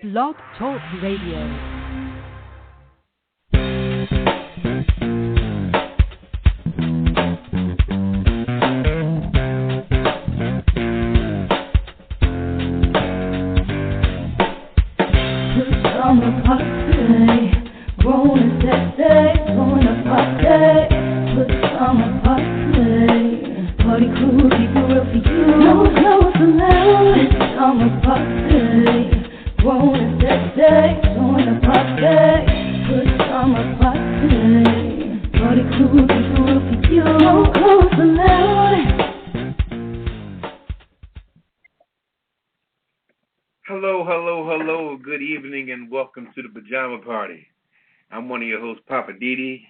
Blog Talk Radio. Hello. Good evening and welcome to the Pajama Party. I'm one of your hosts, Poppa DD.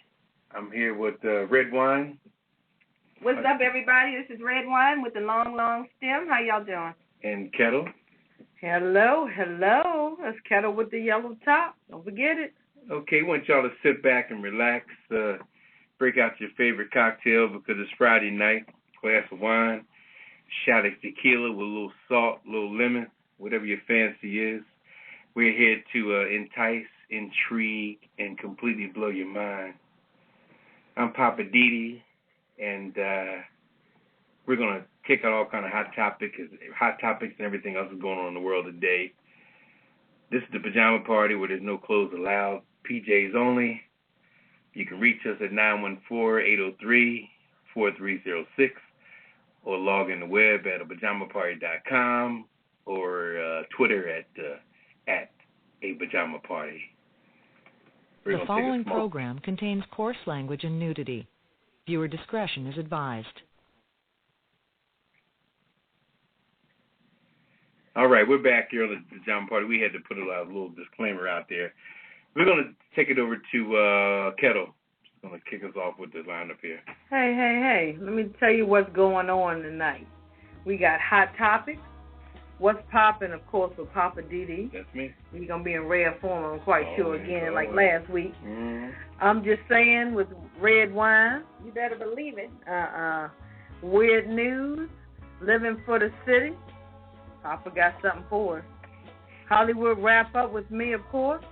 I'm here with Redwine. What's up, everybody? This is Redwine with the long stem. How y'all doing? And Kettle. Hello. That's Kettle with the yellow top. Don't forget it. Okay, I want y'all to sit back and relax. Break out your favorite cocktail because it's Friday night. Glass of wine, shot of tequila with a little salt, a little lemon, whatever your fancy is. We're here to entice, intrigue, and completely blow your mind. I'm Poppa DD, and we're going to kick out all kind of hot topics and everything else that's going on in the world today. This is the Pajama Party where there's no clothes allowed, PJs only. You can reach us at 914-803-4306 or log in the web at pajamaparty.com or Twitter at a pajama party. The following program contains coarse language and nudity. Viewer discretion is advised. All right, we're back here on the Pajama Party. We had to put a little disclaimer out there. We're going to take it over to Kettle. She's going to kick us off with the lineup here. Hey. Let me tell you what's going on tonight. We got hot topics. What's poppin', of course, with Poppa DD. That's me. He's going to be in rare form, I'm quite sure, again, like last week. I'm just saying, with Redwine, you better believe it. Weird news, living for the city. Papa got something for us. Hollywood wrap up with me, of course.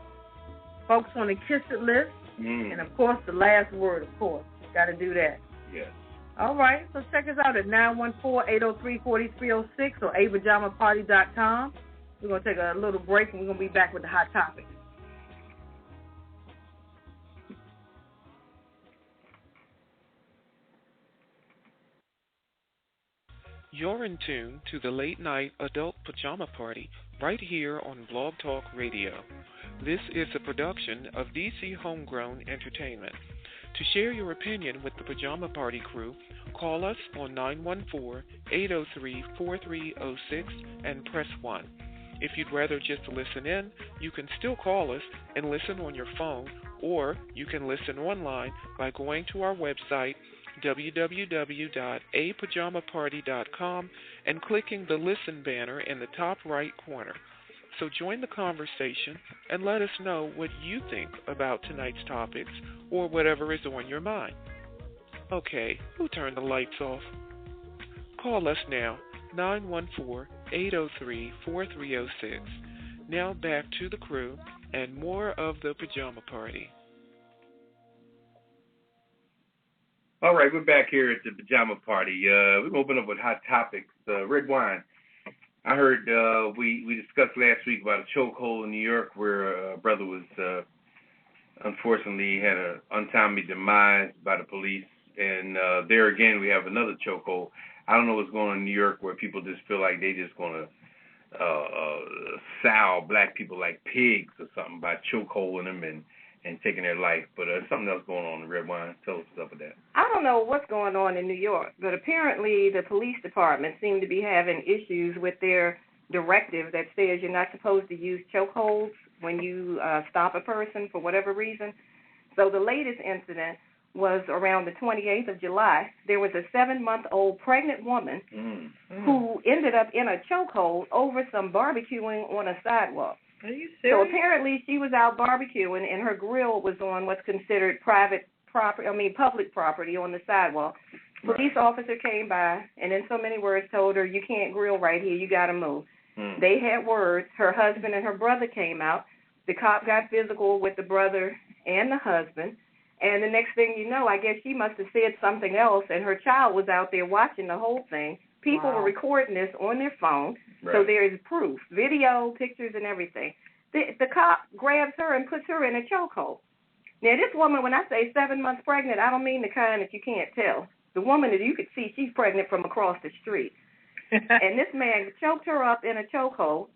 Folks on the Kiss It list. And, of course, the last word, of course. Got to do that. Yes. All right, so check us out at 914-803-4306 or apajamaparty.com. We're going to take a little break, and we're going to be back with the hot topics. You're in tune to the Late Night Adult Pajama Party right here on Blog Talk Radio. This is a production of DC Homegrown Entertainment. To share your opinion with the Pajama Party crew, call us on 914-803-4306 and press 1. If you'd rather just listen in, you can still call us and listen on your phone, or you can listen online by going to our website, www.apajamaparty.com, and clicking the Listen banner in the top right corner. So join the conversation and let us know what you think about tonight's topics or whatever is on your mind. Okay, who turned the lights off? Call us now, 914-803-4306. Now back to the crew and more of the Pajama Party. All right, we're back here at the Pajama Party. We're going to open up with hot topics. Redwine. I heard we discussed last week about a chokehold in New York where a brother was unfortunately had an untimely demise by the police. And there again, we have another chokehold. I don't know what's going on in New York where people just feel like they just going to sow black people like pigs or something by chokeholding them and taking their life. But something else going on in Redwine. Tell us what's up with that. I don't know what's going on in New York, but apparently the police department seem to be having issues with their directive that says you're not supposed to use chokeholds when you stop a person for whatever reason. So the latest incident was around the 28th of July. There was a 7-month-old pregnant woman who ended up in a chokehold over some barbecuing on a sidewalk. Are you serious? So apparently she was out barbecuing, and her grill was on what's considered public property on the sidewalk. Police officer came by and in so many words told her, you can't grill right here, you got to move. They had words. Her husband and her brother came out. The cop got physical with the brother and the husband. And the next thing you know, I guess she must have said something else, and her child was out there watching the whole thing. People were recording this on their phone, so there is proof, video, pictures, and everything. The cop grabs her and puts her in a chokehold. Now, this woman, when I say 7 months pregnant, I don't mean the kind that you can't tell. The woman that you could see, she's pregnant from across the street. And this man choked her up in a chokehold.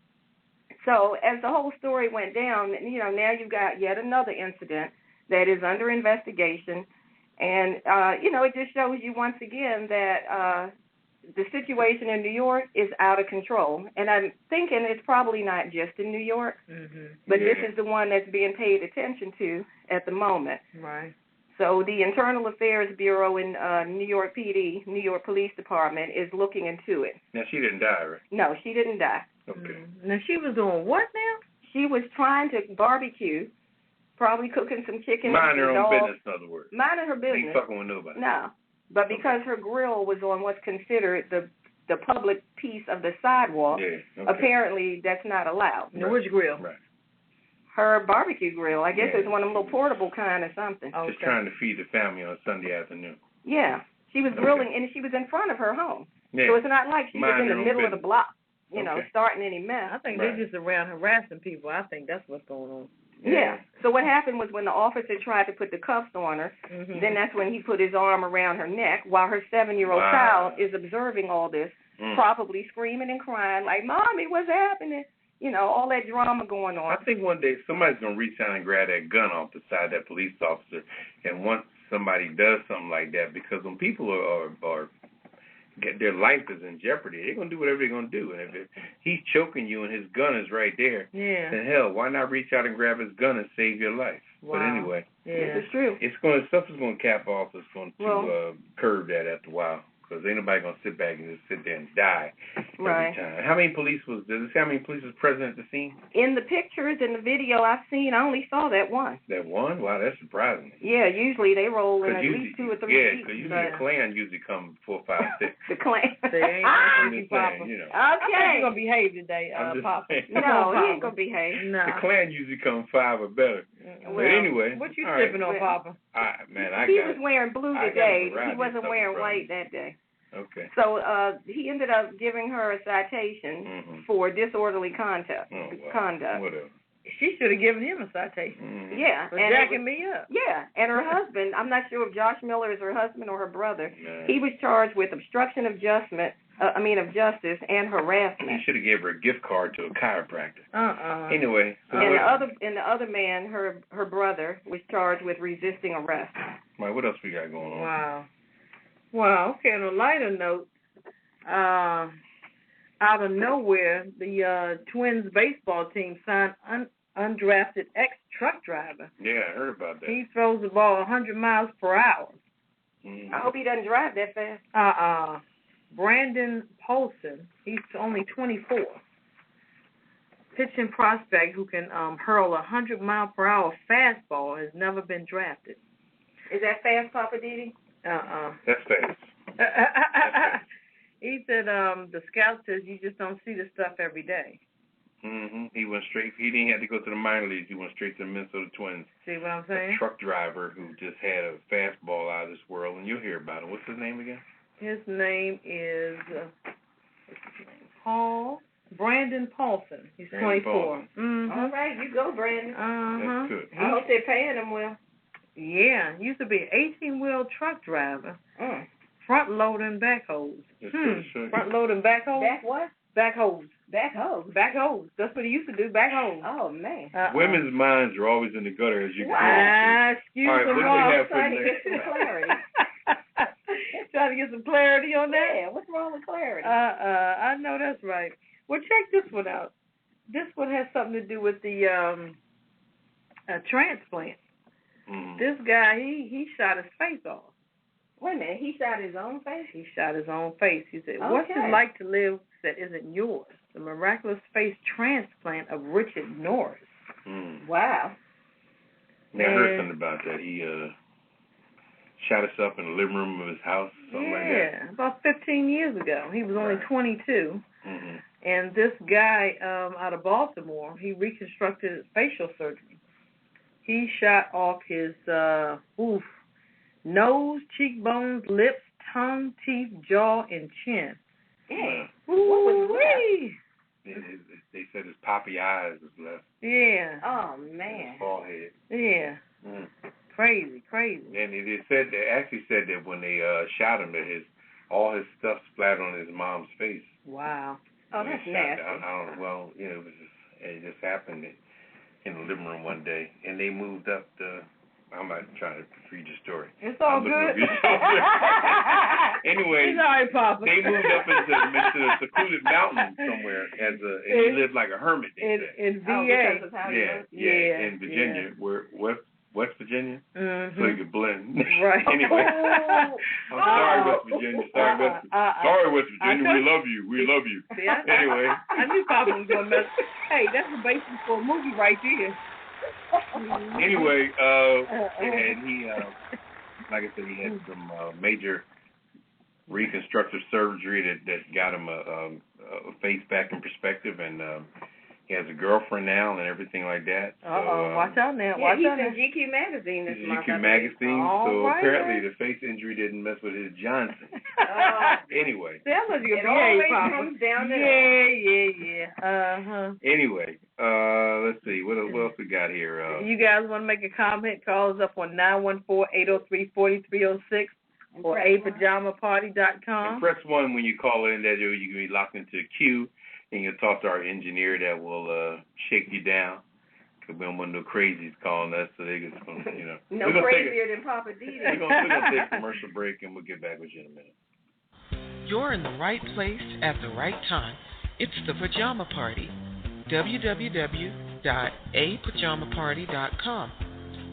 So as the whole story went down, now you've got yet another incident that is under investigation. And, it just shows you once again that the situation in New York is out of control. And I'm thinking it's probably not just in New York, but this is the one that's being paid attention to at the moment. Right. So the Internal Affairs Bureau in New York PD, New York Police Department, is looking into it. Now, she didn't die, right? No, she didn't die. Okay. Now, she was doing what now? She was trying to barbecue, probably cooking some chicken. Mind her own business, in other words. Minding her business. Ain't fucking with nobody. No. But because her grill was on what's considered the public piece of the sidewalk, apparently that's not allowed. Now, which grill? Right. Her barbecue grill. I guess it's one of them little portable kind or something. Just trying to feed the family on a Sunday afternoon. Yeah. She was grilling, and she was in front of her home. Yeah. So it's not like she was in the middle of the block, starting any mess. I think they're just around harassing people. I think that's what's going on. Yeah. So what happened was when the officer tried to put the cuffs on her, then that's when he put his arm around her neck while her 7-year-old child is observing all this, probably screaming and crying like, "Mommy, what's happening?" All that drama going on. I think one day somebody's going to reach out and grab that gun off the side of that police officer. And once somebody does something like that, because when people are their life is in jeopardy, they're going to do whatever they're going to do. And if he's choking you and his gun is right there, then hell, why not reach out and grab his gun and save your life? Wow. But anyway, this is true. Stuff is going to cap off. It's going to curb that after a while. Because ain't nobody going to sit back and just sit there and die every time. How many police was present at the scene? In the pictures, in the video I've seen, I only saw that one. That one? Wow, that's surprising. Yeah, usually they roll in at least 2 or 3 people. Yeah, because usually the Klan usually come 4, 5, 6. The Klan. They ain't going to Papa. Okay. He's going to behave today, Papa. No, he ain't going to behave. No. The Klan usually come 5 or better. Well, but anyway. What you sipping on, Papa? He was wearing blue today. He wasn't wearing white that day. Okay. So he ended up giving her a citation for disorderly conduct. Whatever. She should have given him a citation. Yeah. For jacking me up. Yeah. And her husband, I'm not sure if Josh Miller is her husband or her brother, he was charged with obstruction of justice and harassment. He should have gave her a gift card to a chiropractor. Anyway. So and the other man, her brother, was charged with resisting arrest. Right, what else we got going on? Wow. Well, okay, on a lighter note, out of nowhere, the Twins baseball team signed undrafted ex-truck driver. Yeah, I heard about that. He throws the ball 100 miles per hour. I hope he doesn't drive that fast. Brandon Paulson, he's only 24. Pitching prospect who can hurl a 100-mile-per-hour fastball has never been drafted. Is that fast, Poppa DD? That's fast. He said the scout says you just don't see this stuff every day. He went straight. He didn't have to go to the minor leagues. He went straight to the Minnesota Twins. See what I'm saying? A truck driver who just had a fastball out of this world, and you'll hear about him. What's his name again? His name is Brandon Paulson. He's 24. All right, you go, Brandon. That's good. I hope they're paying him well. Yeah, used to be an 18-wheel truck driver. Front-loading backhoes. Front-loading backhoes? Back what? Backhoes. Backhoes? Backhoes. That's what he used to do, backhoes. Oh, man. Women's minds are always in the gutter, as you can excuse me. All right, what do we have for trying to get some clarity. Trying to get some clarity on that? Yeah, what's wrong with clarity? I know that's right. Well, check this one out. This one has something to do with the transplant. This guy, he shot his face off. Wait a minute, he shot his own face? He shot his own face. He said, what's it like to live that isn't yours? The miraculous face transplant of Richard Norris. Wow. I heard something about that. He shot himself in the living room of his house, something like that. Yeah, about 15 years ago. He was only 22. And this guy out of Baltimore, he reconstructed facial surgery. He shot off his nose, cheekbones, lips, tongue, teeth, jaw, and chin. Yeah. What was that? They said his poppy eyes was left. Yeah. Oh, man. His forehead. Yeah. Crazy. And they actually said that when they shot him, that all his stuff splattered on his mom's face. Wow. Oh, that's nasty. I don't know. Well, it just happened in the living room one day, and they moved up I'm not trying to read your story. It's all good. Anyway, it's all right, Papa. They moved up into a secluded mountain somewhere and he lived like a hermit. In VA. Because of how in Virginia, where West Virginia, so you could blend. Right. Anyway, I'm sorry, West Virginia. Sorry, West Virginia. We love you. See, anyway, I knew Papa was gonna mess. Hey, that's the basis for a movie right there. Anyway, and he, like I said, he had some major reconstructive surgery that got him a face back in perspective, and he has a girlfriend now and everything like that. Watch out now. Yeah, he's in GQ magazine this month. GQ magazine. So right, apparently the face injury didn't mess with his Johnson. Anyway. That was your it always comes down to that. Anyway, let's see. What else we got here? You guys want to make a comment? Call us up on 914-803-4306 or apajamaparty.com. And press 1 when you call in. That you can be locked into a queue. And you'll talk to our engineer that will shake you down. Because we don't want no crazies calling us, so they just going to, No crazier than Poppa DD. We're going to take a commercial break, and we'll get back with you in a minute. You're in the right place at the right time. It's the Pajama Party. www.apajamaparty.com.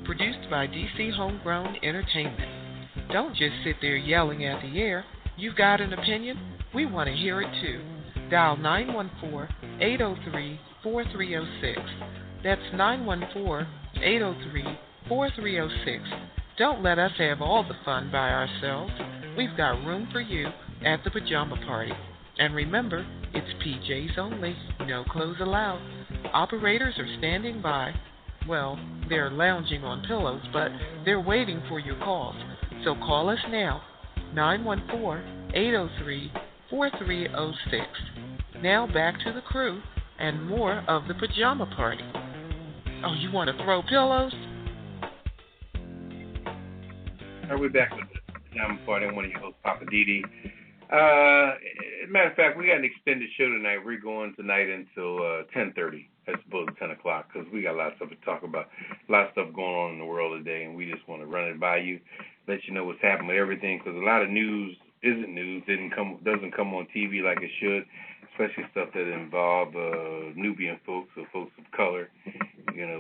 Produced by DC Homegrown Entertainment. Don't just sit there yelling at the air. You've got an opinion? We want to hear it too. Dial 914-803-4306. That's 914-803-4306. Don't let us have all the fun by ourselves. We've got room for you at the Pajama Party. And remember, it's PJs only, no clothes allowed. Operators are standing by. Well, they're lounging on pillows, but they're waiting for your calls. So call us now, 914-803-4306. Now back to the crew and more of the Pajama Party. Oh, you want to throw pillows? We're back with the Pajama Party. I'm one of your hosts, Poppa DD. As a matter of fact, we got an extended show tonight. We're going tonight until 10:30 as opposed to 10 o'clock because we got a lot of stuff to talk about, a lot of stuff going on in the world today, and we just want to run it by you, let you know what's happening with everything because a lot of news isn't news, doesn't come on TV like it should, especially stuff that involve Nubian folks or folks of color.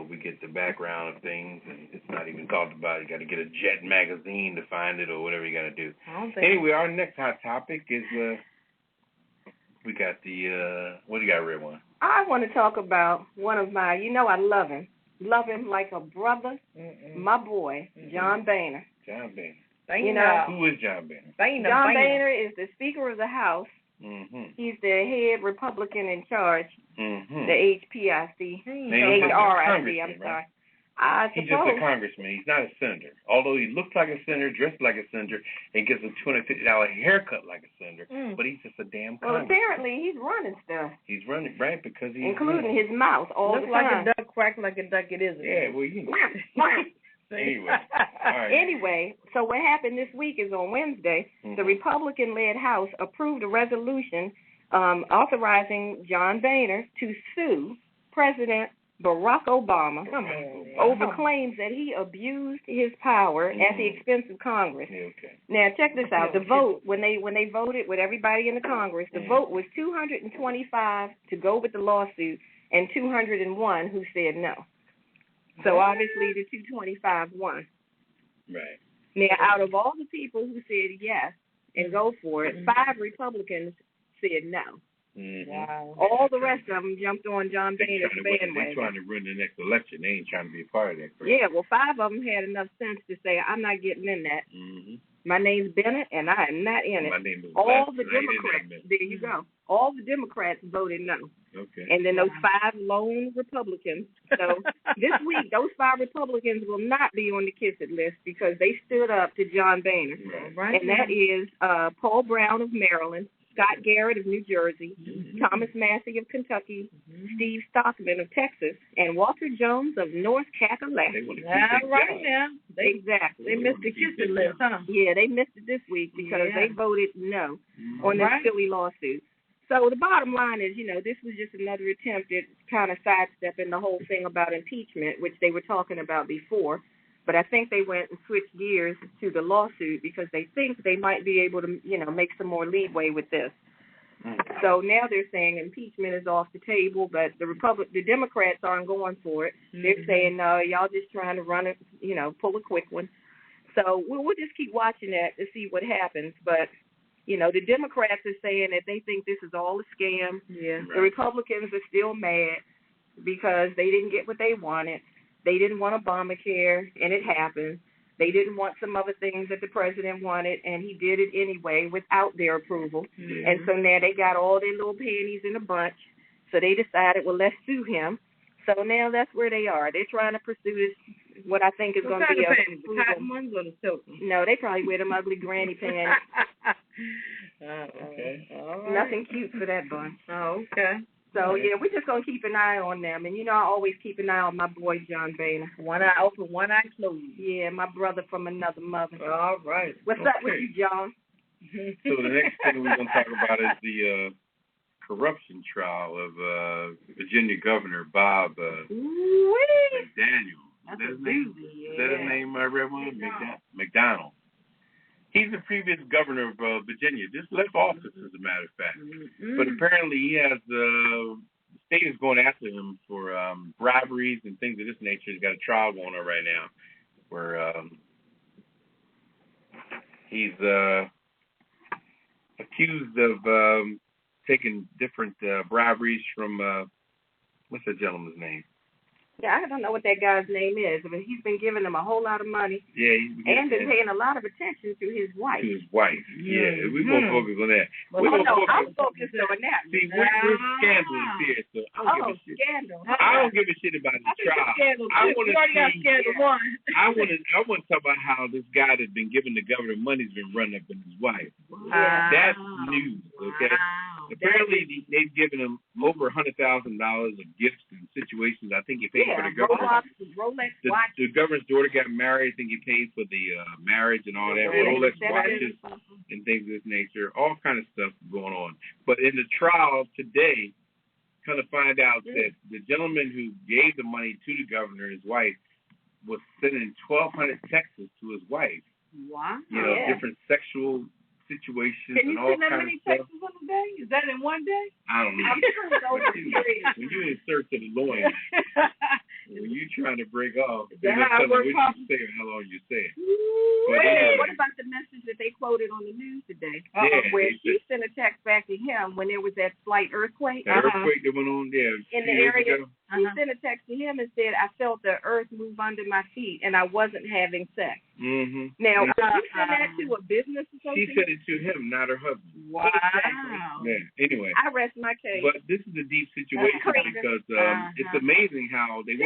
We get the background of things, and it's not even talked about. You got to get a Jet magazine to find it or whatever you got to do. Anyway, our next hot topic is we got the what do you got, Redwine? I want to talk about one of my, I love him like a brother, my boy, John Boehner. John Boehner. Who is John Boehner? John Boehner is the Speaker of the House. He's the head Republican in charge, the HPIC, HRIC, I'm sorry. He's just a congressman. He's not a senator. Although he looks like a senator, dressed like a senator, and gets a $250 haircut like a senator, but he's just a damn congressman. Well, apparently he's running stuff. He's running, right, because he's including his mouth all the time. Looks like a duck, quack like a duck, it isn't. Yeah, well, Anyway, all right. Anyway, so what happened this week is on Wednesday, the Republican-led House approved a resolution authorizing John Boehner to sue President Barack Obama over claims that he abused his power at the expense of Congress. Now, check this out. The vote, when they voted with everybody in the Congress, the vote was 225 to go with the lawsuit and 201 who said no. So obviously the 225 won. Right. Now, out of all the people who said yes and go for it, 5 Republicans said no. Wow. All the rest of them jumped on John Boehner's bandwagon. They're trying to run the next election. They ain't trying to be a part of that. Yeah, well, 5 of them had enough sense to say, I'm not getting in that. My name's Bennett, and I am not in it. My name is all the Lester. Democrats. There you go. All the Democrats voted no. Okay. And then those 5 lone Republicans. So this week, those 5 Republicans will not be on the kiss it list because they stood up to John Boehner. Right. And that is Paul Brown of Maryland, Scott Garrett of New Jersey, Thomas Massey of Kentucky, Steve Stockman of Texas, and Walter Jones of North Kakalaki. Right now. Exactly. They missed the kiss it list, huh? Yeah, they missed it this week because they voted no on this silly lawsuit. So the bottom line is, this was just another attempt at kind of sidestepping the whole thing about impeachment, which they were talking about before. But I think they went and switched gears to the lawsuit because they think they might be able to, make some more leeway with this. So now they're saying impeachment is off the table, but the Democrats aren't going for it. They're saying, no, y'all just trying to run it, pull a quick one. So we'll just keep watching that to see what happens. But the Democrats are saying that they think this is all a scam. Yeah. The Republicans are still mad because they didn't get what they wanted. They didn't want Obamacare, and it happened. They didn't want some other things that the president wanted, and he did it anyway without their approval. Mm-hmm. And so now they got all their little panties in a bunch. So they decided, well, let's sue him. So now that's where they are. They're trying to pursue this, what I think is going to be a panties? The cotton ones or the silk ones? No, they probably wear them ugly granny panties. Okay. All right. Nothing cute for that bunch. Oh, okay. So, yeah, we're just going to keep an eye on them. And, I always keep an eye on my boy, John Boehner. One eye open, one eye closed. Yeah, my brother from another mother. All right. What's up with you, John? So the next thing we're going to talk about is the corruption trial of Virginia Governor Bob McDaniel. Is that his name? Yeah. Is that his name, Redwine? McDonnell. He's the previous governor of Virginia. Just left office, as a matter of fact. Mm-hmm. But apparently he has the state is going after him for briberies and things of this nature. He's got a trial going on right now where he's accused of taking different briberies from, what's that gentleman's name? Yeah, I don't know what that guy's name is, but he's been giving them a whole lot of money. Yeah, and been paying a lot of attention to his wife. To his wife, yeah. We're going to focus on that. I'm focused on that. See, we're scandalous here, so I don't give a shit. Scandal. I don't give a shit about the trial. I want to talk about how this guy that's been giving the governor money's been running up in his wife. That's news, okay? Apparently, they've given him over $100,000 of gifts and situations. I think he paid for the governor. Rolex watch. The governor's daughter got married. I think he paid for the marriage and all that. Rolex watches and things of this nature. All kind of stuff going on. But in the trial today, kind of find out that the gentleman who gave the money to the governor, his wife, was sending 1,200 texts to his wife. Wow. Different sexual situations and all kinds of stuff. Can you send that many texts in a day? Is that in one day? I don't know. I'm sure it's over when you're in search of the loins, when you're trying to break off, they're just telling what you say and how long you say it. Anyway. What about the message that they quoted on the news today? Where she sent a text back to him when there was that slight earthquake? That earthquake that went on there in the area. She sent a text to him and said, I felt the earth move under my feet and I wasn't having sex. Mm-hmm. Now, did you send that to a business associate? She sent it to him, not her husband. Wow. Exactly. Yeah. Anyway. I rest my case. But this is a deep situation because it's amazing how they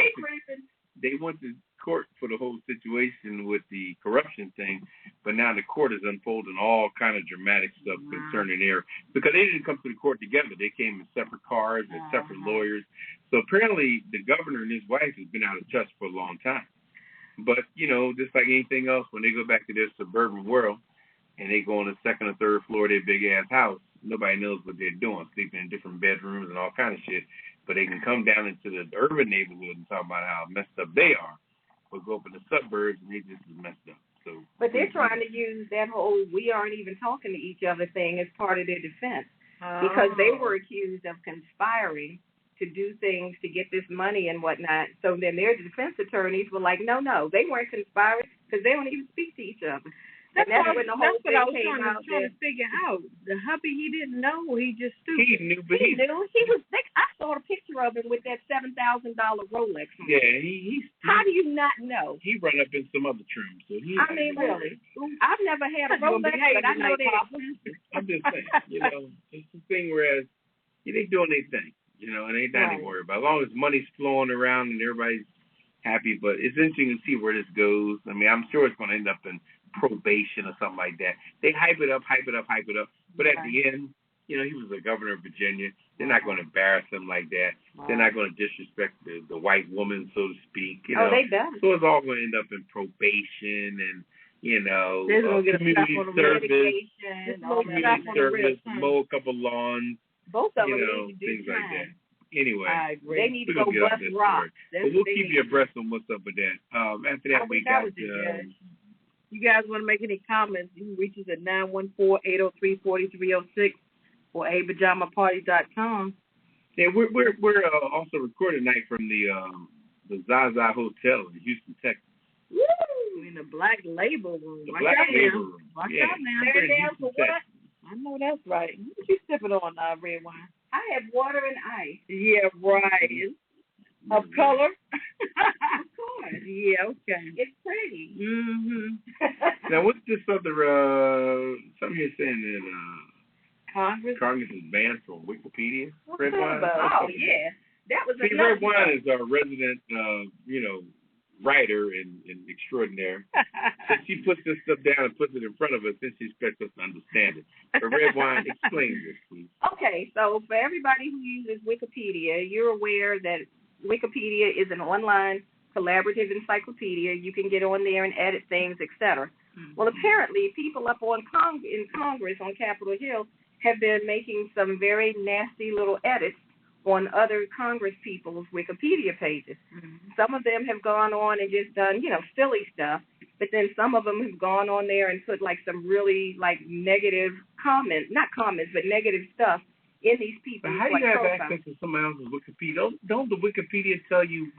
went to court for the whole situation with the corruption thing, but now the court is unfolding all kind of dramatic stuff concerning there because they didn't come to the court together. They came in separate cars and separate lawyers. So apparently the governor and his wife has been out of touch for a long time. But, just like anything else, when they go back to their suburban world and they go on the second or third floor of their big-ass house, nobody knows what they're doing, sleeping in different bedrooms and all kind of shit. But they can come down into the urban neighborhood and talk about how messed up they are, or go up in the suburbs and they just as messed up. So, but they're trying to use that whole we aren't even talking to each other thing as part of their defense because they were accused of conspiring to do things to get this money and whatnot. So then their defense attorneys were like, no, they weren't conspiring because they don't even speak to each other. That's what I was trying to figure out. The hubby, he didn't know. He just stupid. He knew, but he knew. He was sick. I saw a picture of him with that $7,000 Rolex on. Yeah, he's. How do you not know? He run up in some other trims, so he. I mean, really. I've never had a Rolex, but I know they're expensive. I'm just saying, it's the thing whereas they doing their thing, and ain't nothing to worry about. As long as money's flowing around and everybody's happy, but it's interesting to see where this goes. I mean, I'm sure it's going to end up in probation or something like that. They hype it up, but at the end, he was the governor of Virginia. They're not going to embarrass him like that. They're not going to disrespect the white woman, so to speak. They don't. So it's all going to end up in probation and community service, mow a couple lawns. Both of them need to do things time. like that. Anyway, I agree. They need to go bust rocks. But we'll keep you abreast on what's up with that. After that, we got. You guys want to make any comments? You can reach us at 914-803-4306 or apajamaparty.com. Yeah, we're also recording tonight from the Zaza Hotel in Houston, Texas. Woo! In the Black Label Room. Watch out now. They're down for what? I know that's right. What you sipping on, Redwine? I have water and ice. Yeah, right. Of color? Of course. Yeah, okay. It's pretty. Mm-hmm. Now, what's this other, something you're saying that, Congress is banned from Wikipedia? What's that about? Oh, yeah. That was Redwine is our resident, writer and extraordinaire. So she puts this stuff down and puts it in front of us, and she expects us to understand it. But Redwine, explain this, please. Okay, so for everybody who uses Wikipedia, you're aware that Wikipedia is an online collaborative encyclopedia. You can get on there and edit things, etc. Well, apparently, people up in Congress on Capitol Hill have been making some very nasty little edits on other Congress people's Wikipedia pages. Some of them have gone on and just done, silly stuff, but then some of them have gone on there and put some really negative negative stuff in these people. But how do you have access to someone else's Wikipedia? Don't the Wikipedia tell you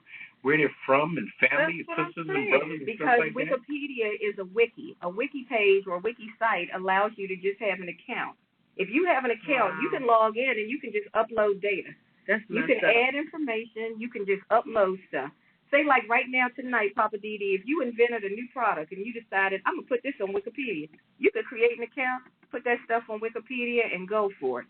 where they're from and family, sisters and brothers and because stuff like Wikipedia is a wiki. A wiki page or a wiki site allows you to just have an account. If you have an account, you can log in and you can just upload data. You can add information. You can just upload stuff. Say right now tonight, Poppa DD, if you invented a new product and you decided, I'm going to put this on Wikipedia, you could create an account, put that stuff on Wikipedia, and go for it.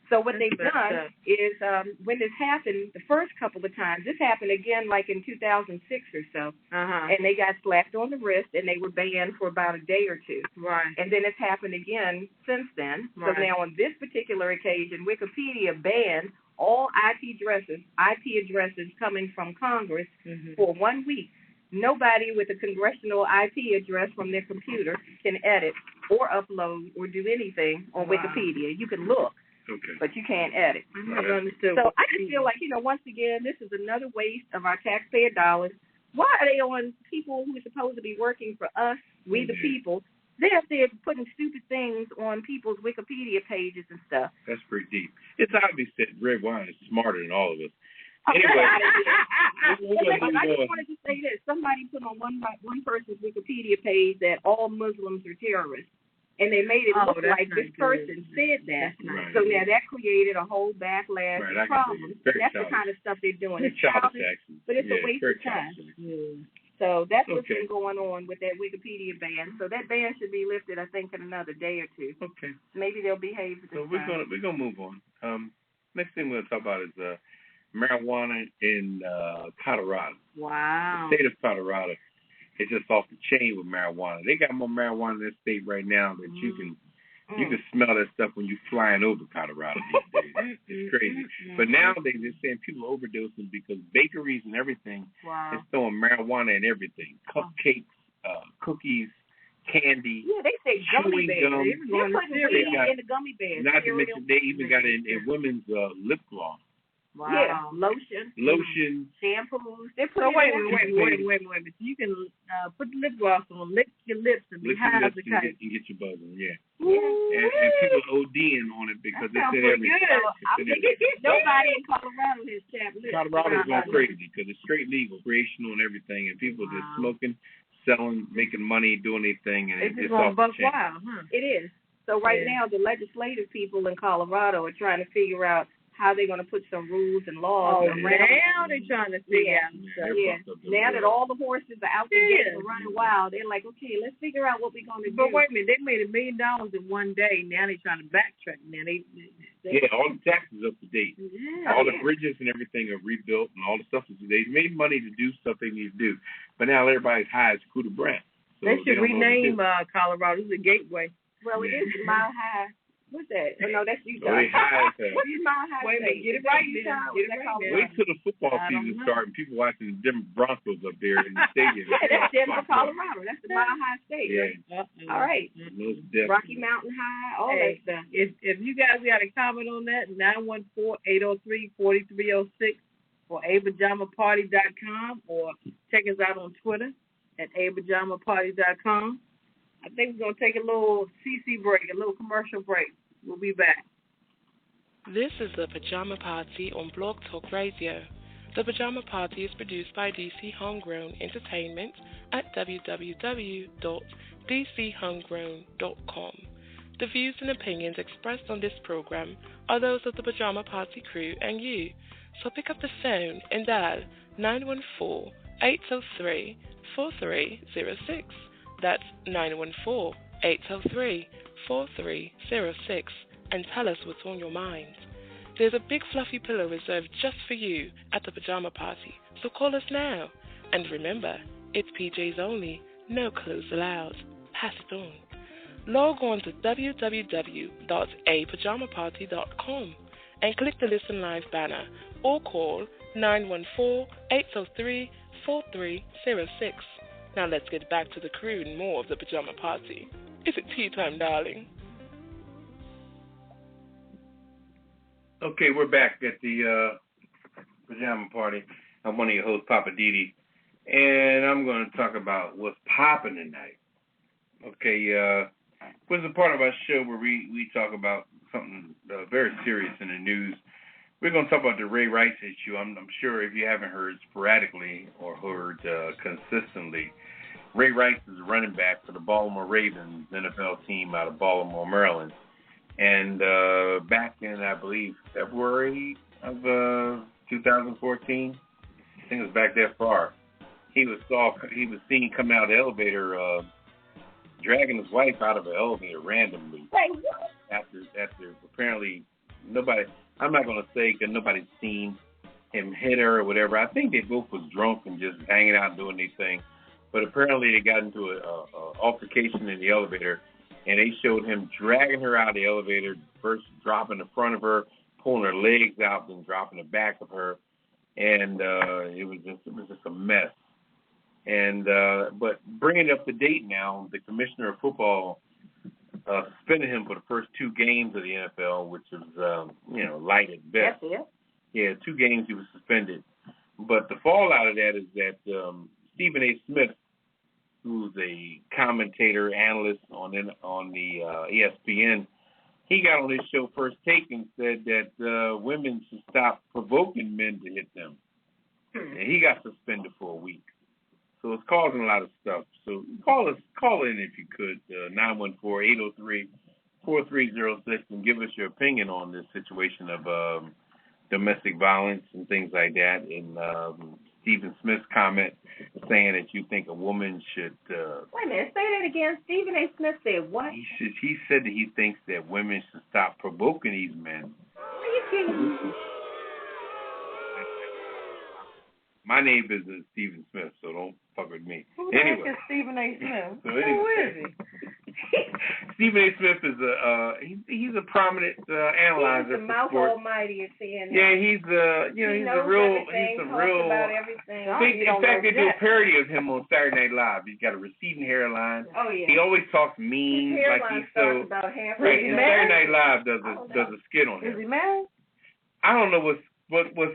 So what they've done is when this happened the first couple of times, this happened again in 2006 or so, and they got slapped on the wrist and they were banned for about a day or two. Right. And then it's happened again since then. Right. So now on this particular occasion, Wikipedia banned all IP addresses coming from Congress for 1 week. Nobody with a congressional IP address from their computer can edit or upload or do anything on Wikipedia. You can look. Okay. But you can't edit. I never understood. So I just feel once again, this is another waste of our taxpayer dollars. Why are they on people who are supposed to be working for us, we the people? They're up there putting stupid things on people's Wikipedia pages and stuff. That's pretty deep. It's obvious that Redwine is smarter than all of us. Anyway, I just wanted to say this. Somebody put on one person's Wikipedia page that all Muslims are terrorists. And they made it look like this person said that. Right. So now that created a whole backlash and problem. That's the kind of stuff they're doing. It's childish, but it's a waste of time. So that's what's been going on with that Wikipedia ban. So that ban should be lifted, I think, in another day or two. Okay. Maybe they'll behave this time. We're gonna move on. Next thing we're gonna talk about is marijuana in Colorado. Wow. The state of Colorado. It's just off the chain with marijuana. They got more marijuana in that state right now that you can smell that stuff when you're flying over Colorado these days. It's crazy. But nowadays they're saying people are overdosing because bakeries and everything is throwing marijuana in everything. Cupcakes, cookies, candy. Yeah, they say gummy bears. They're putting weed in the gummy bears. Not to mention they even got it in women's lip gloss. Wow. Yeah, lotion, shampoos. They're putting wait a minute. You can put the lip gloss on, lick your lips, and be high as a kite. And get your buzzing, and people are ODing on it because they said everything. Nobody in Colorado has chapped lips. Colorado's going crazy because it's straight legal, recreational, and everything, and people are just smoking, selling, making money, doing their thing, and it's off the chain. Wild, huh? It is. So right now, the legislative people in Colorado are trying to figure out how they're going to put some rules and laws around. Now they're trying to figure out. Now that all the horses are out the gate and running wild, they're like, okay, let's figure out what we're going to do. But wait a minute, they made $1 million in one day. Now they're trying to backtrack. Now they all the taxes up to date. Yeah. All the bridges and everything are rebuilt, and all the stuff is. They made money to do stuff they need to do. But now everybody's high as coup de Brent. So they should rename Colorado. It's a gateway. Well, it is Mile High. What's that? Oh, no, that's Utah. What's Mile High? Wait a minute, get it right, Utah. Wait till the football season starts and people watching the Denver Broncos up there in the stadium. That's Denver, Colorado. That's the Mile High State. Yeah. All right. Rocky Mountain High, all that stuff. If you guys got a comment on that, 914-803-4306 or apajamaparty.com, or check us out on Twitter at apajamaparty.com. I think we're going to take a little CC break, a little commercial break. We'll be back. This is the Pajama Party on Blog Talk Radio. The Pajama Party is produced by DC Homegrown Entertainment at www.dchomegrown.com. The views and opinions expressed on this program are those of the Pajama Party crew and you. So pick up the phone and dial 914-803-4306. That's 914-803-4306, and tell us what's on your mind. There's a big fluffy pillow reserved just for you at the Pajama Party, so call us now. And remember, it's PJs only, no clothes allowed. Pass it on. Log on to www.apajamaparty.com and click the Listen Live banner, or call 914-803-4306. Now let's get back to the crew and more of the Pajama Party. Is it tea time, darling? Okay, we're back at the Pajama Party. I'm one of your hosts, Poppa DD, and I'm going to talk about what's popping tonight. Okay, this is a part of our show where we talk about something very serious in the news. We're going to talk about the Ray Rice issue. I'm sure if you haven't heard sporadically or heard consistently, Ray Rice is a running back for the Baltimore Ravens NFL team out of Baltimore, Maryland. And back in, I believe, February of 2014, I think it was back that far, he was seen coming out of the elevator, dragging his wife out of the elevator randomly. After apparently nobody, I'm not going to say because nobody's seen him hit her or whatever. I think they both was drunk and just hanging out doing their thing. But apparently they got into an altercation in the elevator, and they showed him dragging her out of the elevator, first dropping the front of her, pulling her legs out, then dropping the back of her. And it was just a mess. And but bringing it up to date now, the commissioner of football suspended him for the first 2 games of the NFL, which is light at best. Yeah, 2 games he was suspended. But the fallout of that is that Stephen A. Smith, who's a commentator, analyst on the ESPN, he got on his show First Take and said that women should stop provoking men to hit them. And he got suspended for a week. So it's causing a lot of stuff. So call in if you could, 914-803-4306, and give us your opinion on this situation of domestic violence and things like that. And Stephen Smith's comment saying that you think a woman should... Wait a minute, say that again. Stephen A. Smith said what? He said that he thinks that women should stop provoking these men. Are you kidding? My name isn't Stephen Smith, so don't fuck with me. Who the heck is Stephen A. Smith? So anyway, who is he? Stephen A. Smith is he's a prominent analyzer. He's the mouth almighty at CNN. Yeah, he's a real. About everything. In fact, they do a parody of him on Saturday Night Live. He's got a receding hairline. Oh yeah. He always talks mean, like he's so. About half right. And Saturday Night Live does a skit on him. Is he married? I don't know what's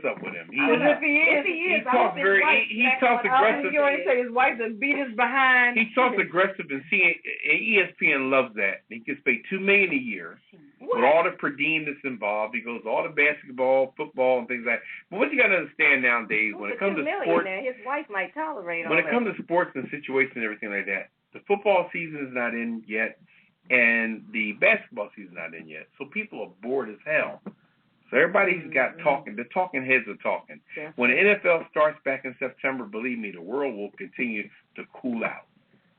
up with him. If he is, he talks he talks aggressive. You want to say his wife just beat his behind. He talks aggressive, and ESPN loves that. He gets paid $2 million a year, with all the per diem that's involved. He goes all the basketball, football, and things like that. But what you got to understand nowadays, when it comes to sports, his wife might tolerate all when it that. comes to sports and situations and everything like that, the football season is not in yet, and the basketball season is not in yet. So people are bored as hell. So everybody's got talking. The talking heads are talking. Definitely. When the NFL starts back in September, believe me, the world will continue to cool out.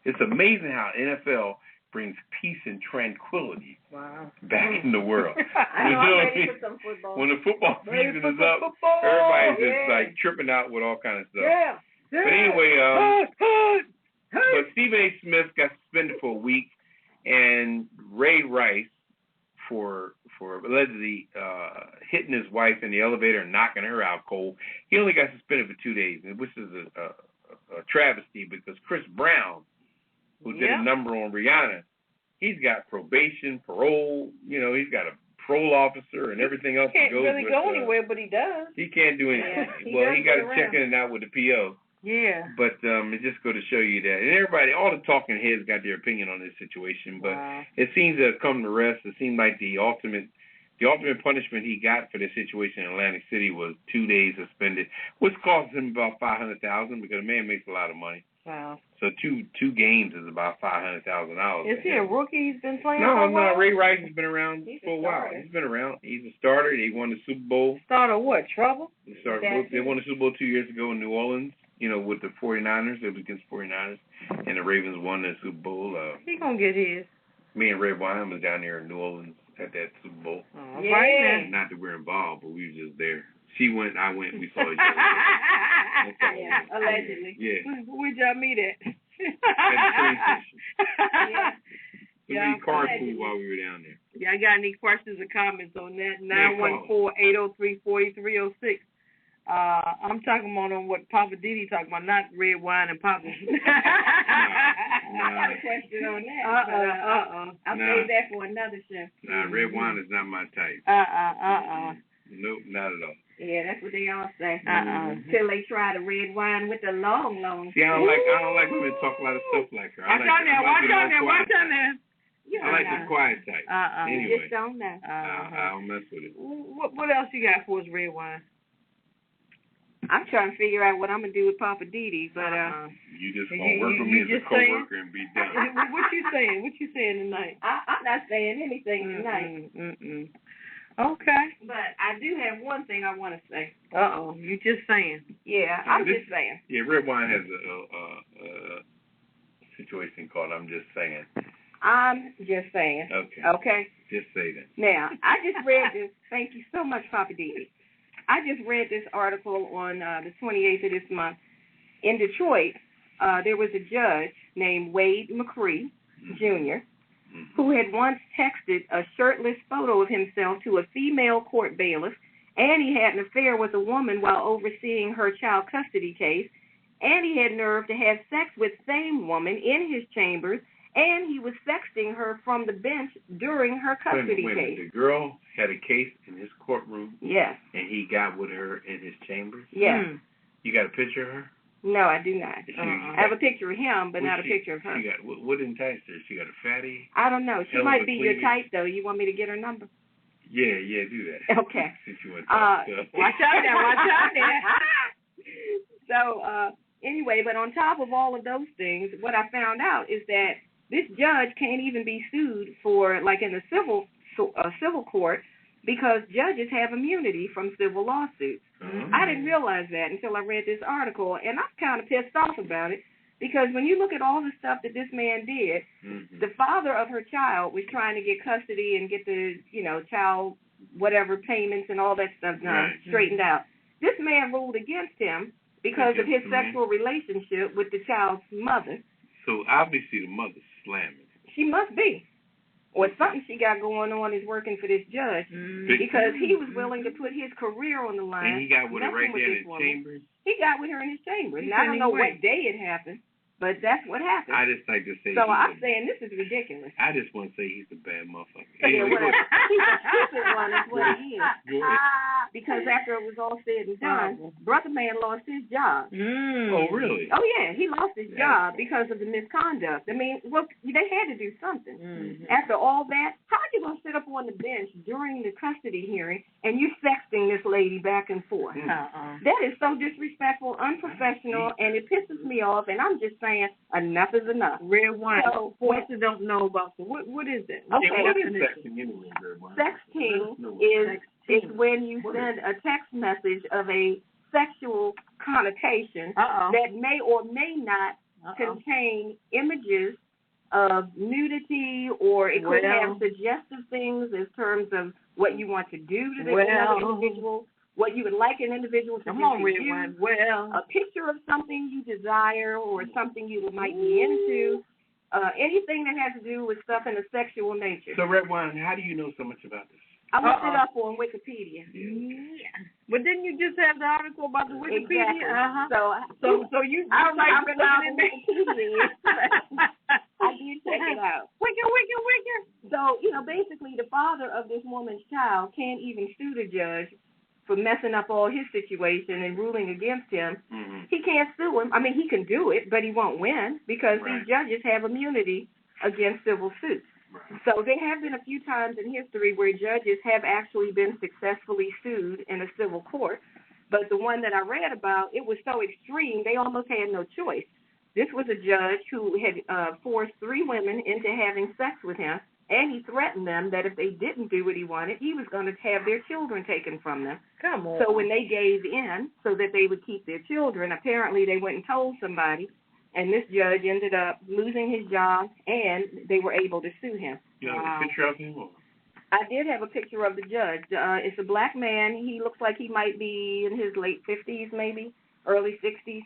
It's amazing how NFL brings peace and tranquility back in the world. I'm ready for some football. When the football season is up, everybody's just like tripping out with all kind of stuff. Yeah. But anyway, but Stephen A. Smith got suspended for a week, and Ray Rice for allegedly hitting his wife in the elevator and knocking her out cold. He only got suspended for 2 days, which is a travesty, because Chris Brown, who did a number on Rihanna, he's got probation, parole, he's got a parole officer and everything else. He can't really go anywhere, but he does. He can't do anything. Yeah, he got to check in and out with the PO. Yeah. But it just go to show you that. And everybody, all the talking heads got their opinion on this situation, but it seems to have come to rest. It seemed like the ultimate punishment he got for this situation in Atlantic City was 2 days suspended, which cost him about $500,000, because the man makes a lot of money. Wow. So two games is about $500,000. Is he a rookie? He's been playing for a while? No, Ray Rice has been around for a while. He's been around. He's a starter. He won the Super Bowl. Starter what? Trouble? They won the Super Bowl 2 years ago in New Orleans, with the 49ers. It was against 49ers. And the Ravens won the Super Bowl. He going to get his. Me and Redwine was down there in New Orleans at that Super Bowl. Oh, yeah. Not that we're involved, but we were just there. She went, I went, we saw each other. Allegedly. Yeah. Where'd y'all meet at? At the train station. Yeah. We carpooled while we were down there. Y'all got any questions or comments on that? 914-803-4306. I'm talking about on what Poppa DD talking about, not Redwine and Poppin. I got a question on that. I'll save that for another show. Redwine is not my type. Nope, not at all. Yeah, that's what they all say. Till they try the red wine with the long. See, I don't like women to talk a lot of stuff like her. Watch on there. I like the quiet type. Anyway. You just don't know. I don't mess with it. What else you got for us, Redwine? I'm trying to figure out what I'm gonna do with Poppa DD, but you just gonna work with me as a coworker and be done. What you saying? What you saying tonight? I'm not saying anything tonight. Okay. But I do have one thing I want to say. You just saying? Yeah, I'm just saying. Yeah, Redwine has a situation called "I'm Just Saying." I'm just saying. Okay. Just say that. Now, I just read this. Thank you so much, Poppa DD. I just read this article on the 28th of this month. In Detroit, there was a judge named Wade McCree, Jr., who had once texted a shirtless photo of himself to a female court bailiff, and he had an affair with a woman while overseeing her child custody case, and he had nerve to have sex with same woman in his chambers, and he was sexting her from the bench during her custody case. The girl had a case in his courtroom. Yes. And he got with her in his chambers. Yes. You got a picture of her? No, I do not. I have a picture of him, but not a picture of her. What enticed her? She got a fatty? I don't know. She might be your type, though. You want me to get her number? Yeah, do that. Okay. Since you want to watch out there. So, anyway, but on top of all of those things, what I found out is that this judge can't even be sued for, like in a civil court, because judges have immunity from civil lawsuits. I didn't realize that until I read this article, and I'm kind of pissed off about it, because when you look at all the stuff that this man did, the father of her child was trying to get custody and get the, child whatever payments and all that stuff done, straightened out. This man ruled against him because of his sexual relationship with the child's mother. So obviously the mother's slamming. She must be. Or something she got going on is working for this judge, because he was willing to put his career on the line. And he got with her right there in his chambers? He got with her in his chambers. Now, I don't know what day it happened. But that's what happened. I just like to say. So I'm saying this is ridiculous. I just want to say he's a bad motherfucker. Anyway, He's a stupid one is what he is. Good. Because after it was all said and done, Brother Man lost his job. Oh, really? Oh, yeah. He lost his job because of the misconduct. I mean, well, they had to do something. After all that, how are you going to sit up on the bench during the custody hearing and you're sexting this lady back and forth? That is so disrespectful, unprofessional, and it pisses me off, and I'm just saying enough is enough. Redwine. So, what you don't know about what is it? Okay. What is sexting anyway, Redwine? Sexting is when you send a text message of a sexual connotation that may or may not contain images of nudity, or it could have suggestive things in terms of what you want to do to another individual, what you would like an individual to do to you, a picture of something you desire or something you might be into, anything that has to do with stuff in a sexual nature. So, Redwine, how do you know so much about this? I looked it up on Wikipedia. But didn't you just have the article about the Wikipedia? Exactly. So you I'm Wikipedia. I did check it out. Wicked. So, basically the father of this woman's child can't even sue the judge for messing up all his situation and ruling against him. He can't sue him. I mean, he can do it, but he won't win because these judges have immunity against civil suits. So there have been a few times in history where judges have actually been successfully sued in a civil court, but the one that I read about, it was so extreme, they almost had no choice. This was a judge who had forced 3 women into having sex with him, and he threatened them that if they didn't do what he wanted, he was going to have their children taken from them. Come on. So when they gave in so that they would keep their children, apparently they went and told somebody, and this judge ended up losing his job, and they were able to sue him. You have a picture of him? I did have a picture of the judge. It's a black man. He looks like he might be in his late 50s, maybe, early 60s.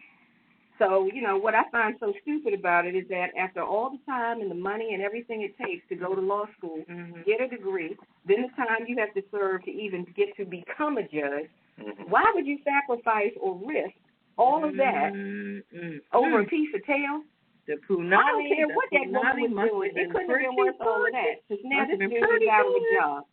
So, what I find so stupid about it is that after all the time and the money and everything it takes to go to law school, get a degree, then the time you have to serve to even get to become a judge, why would you sacrifice or risk all of that over a piece of tail? The punani, I don't care what that woman was doing. It couldn't have been worth all of that. Because now this dude is out of a job.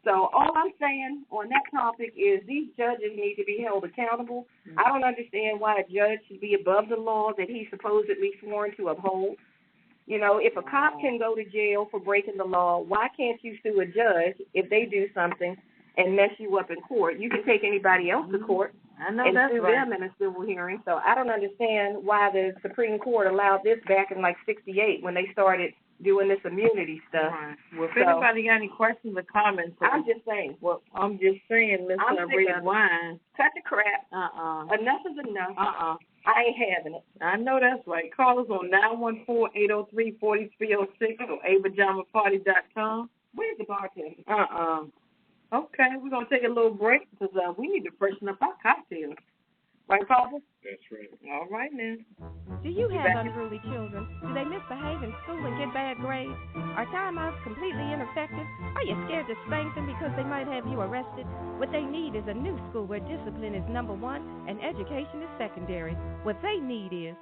So all I'm saying on that topic is these judges need to be held accountable. I don't understand why a judge should be above the law that he's supposedly sworn to uphold. If a cop can go to jail for breaking the law, why can't you sue a judge if they do something and mess you up in court? You can take anybody else to court and sue them in a civil hearing. So I don't understand why the Supreme Court allowed this back in like 68 when they started doing this immunity stuff. Well, if anybody got any questions or comments, I'm just saying. Well, I'm just saying, Mr. Redwine. Cut the crap. Enough is enough. I ain't having it. I know that's right. Call us on 914-803-4306 or apajamaparty.com. Where's the bartender? Okay, we're going to take a little break because we need to freshen up our cocktails. Right, Papa? That's right. All right, now. Do you have unruly children? Do they misbehave in school and get bad grades? Are timeouts completely ineffective? Are you scared to spank them because they might have you arrested? What they need is a new school where discipline is number one and education is secondary. What they need is...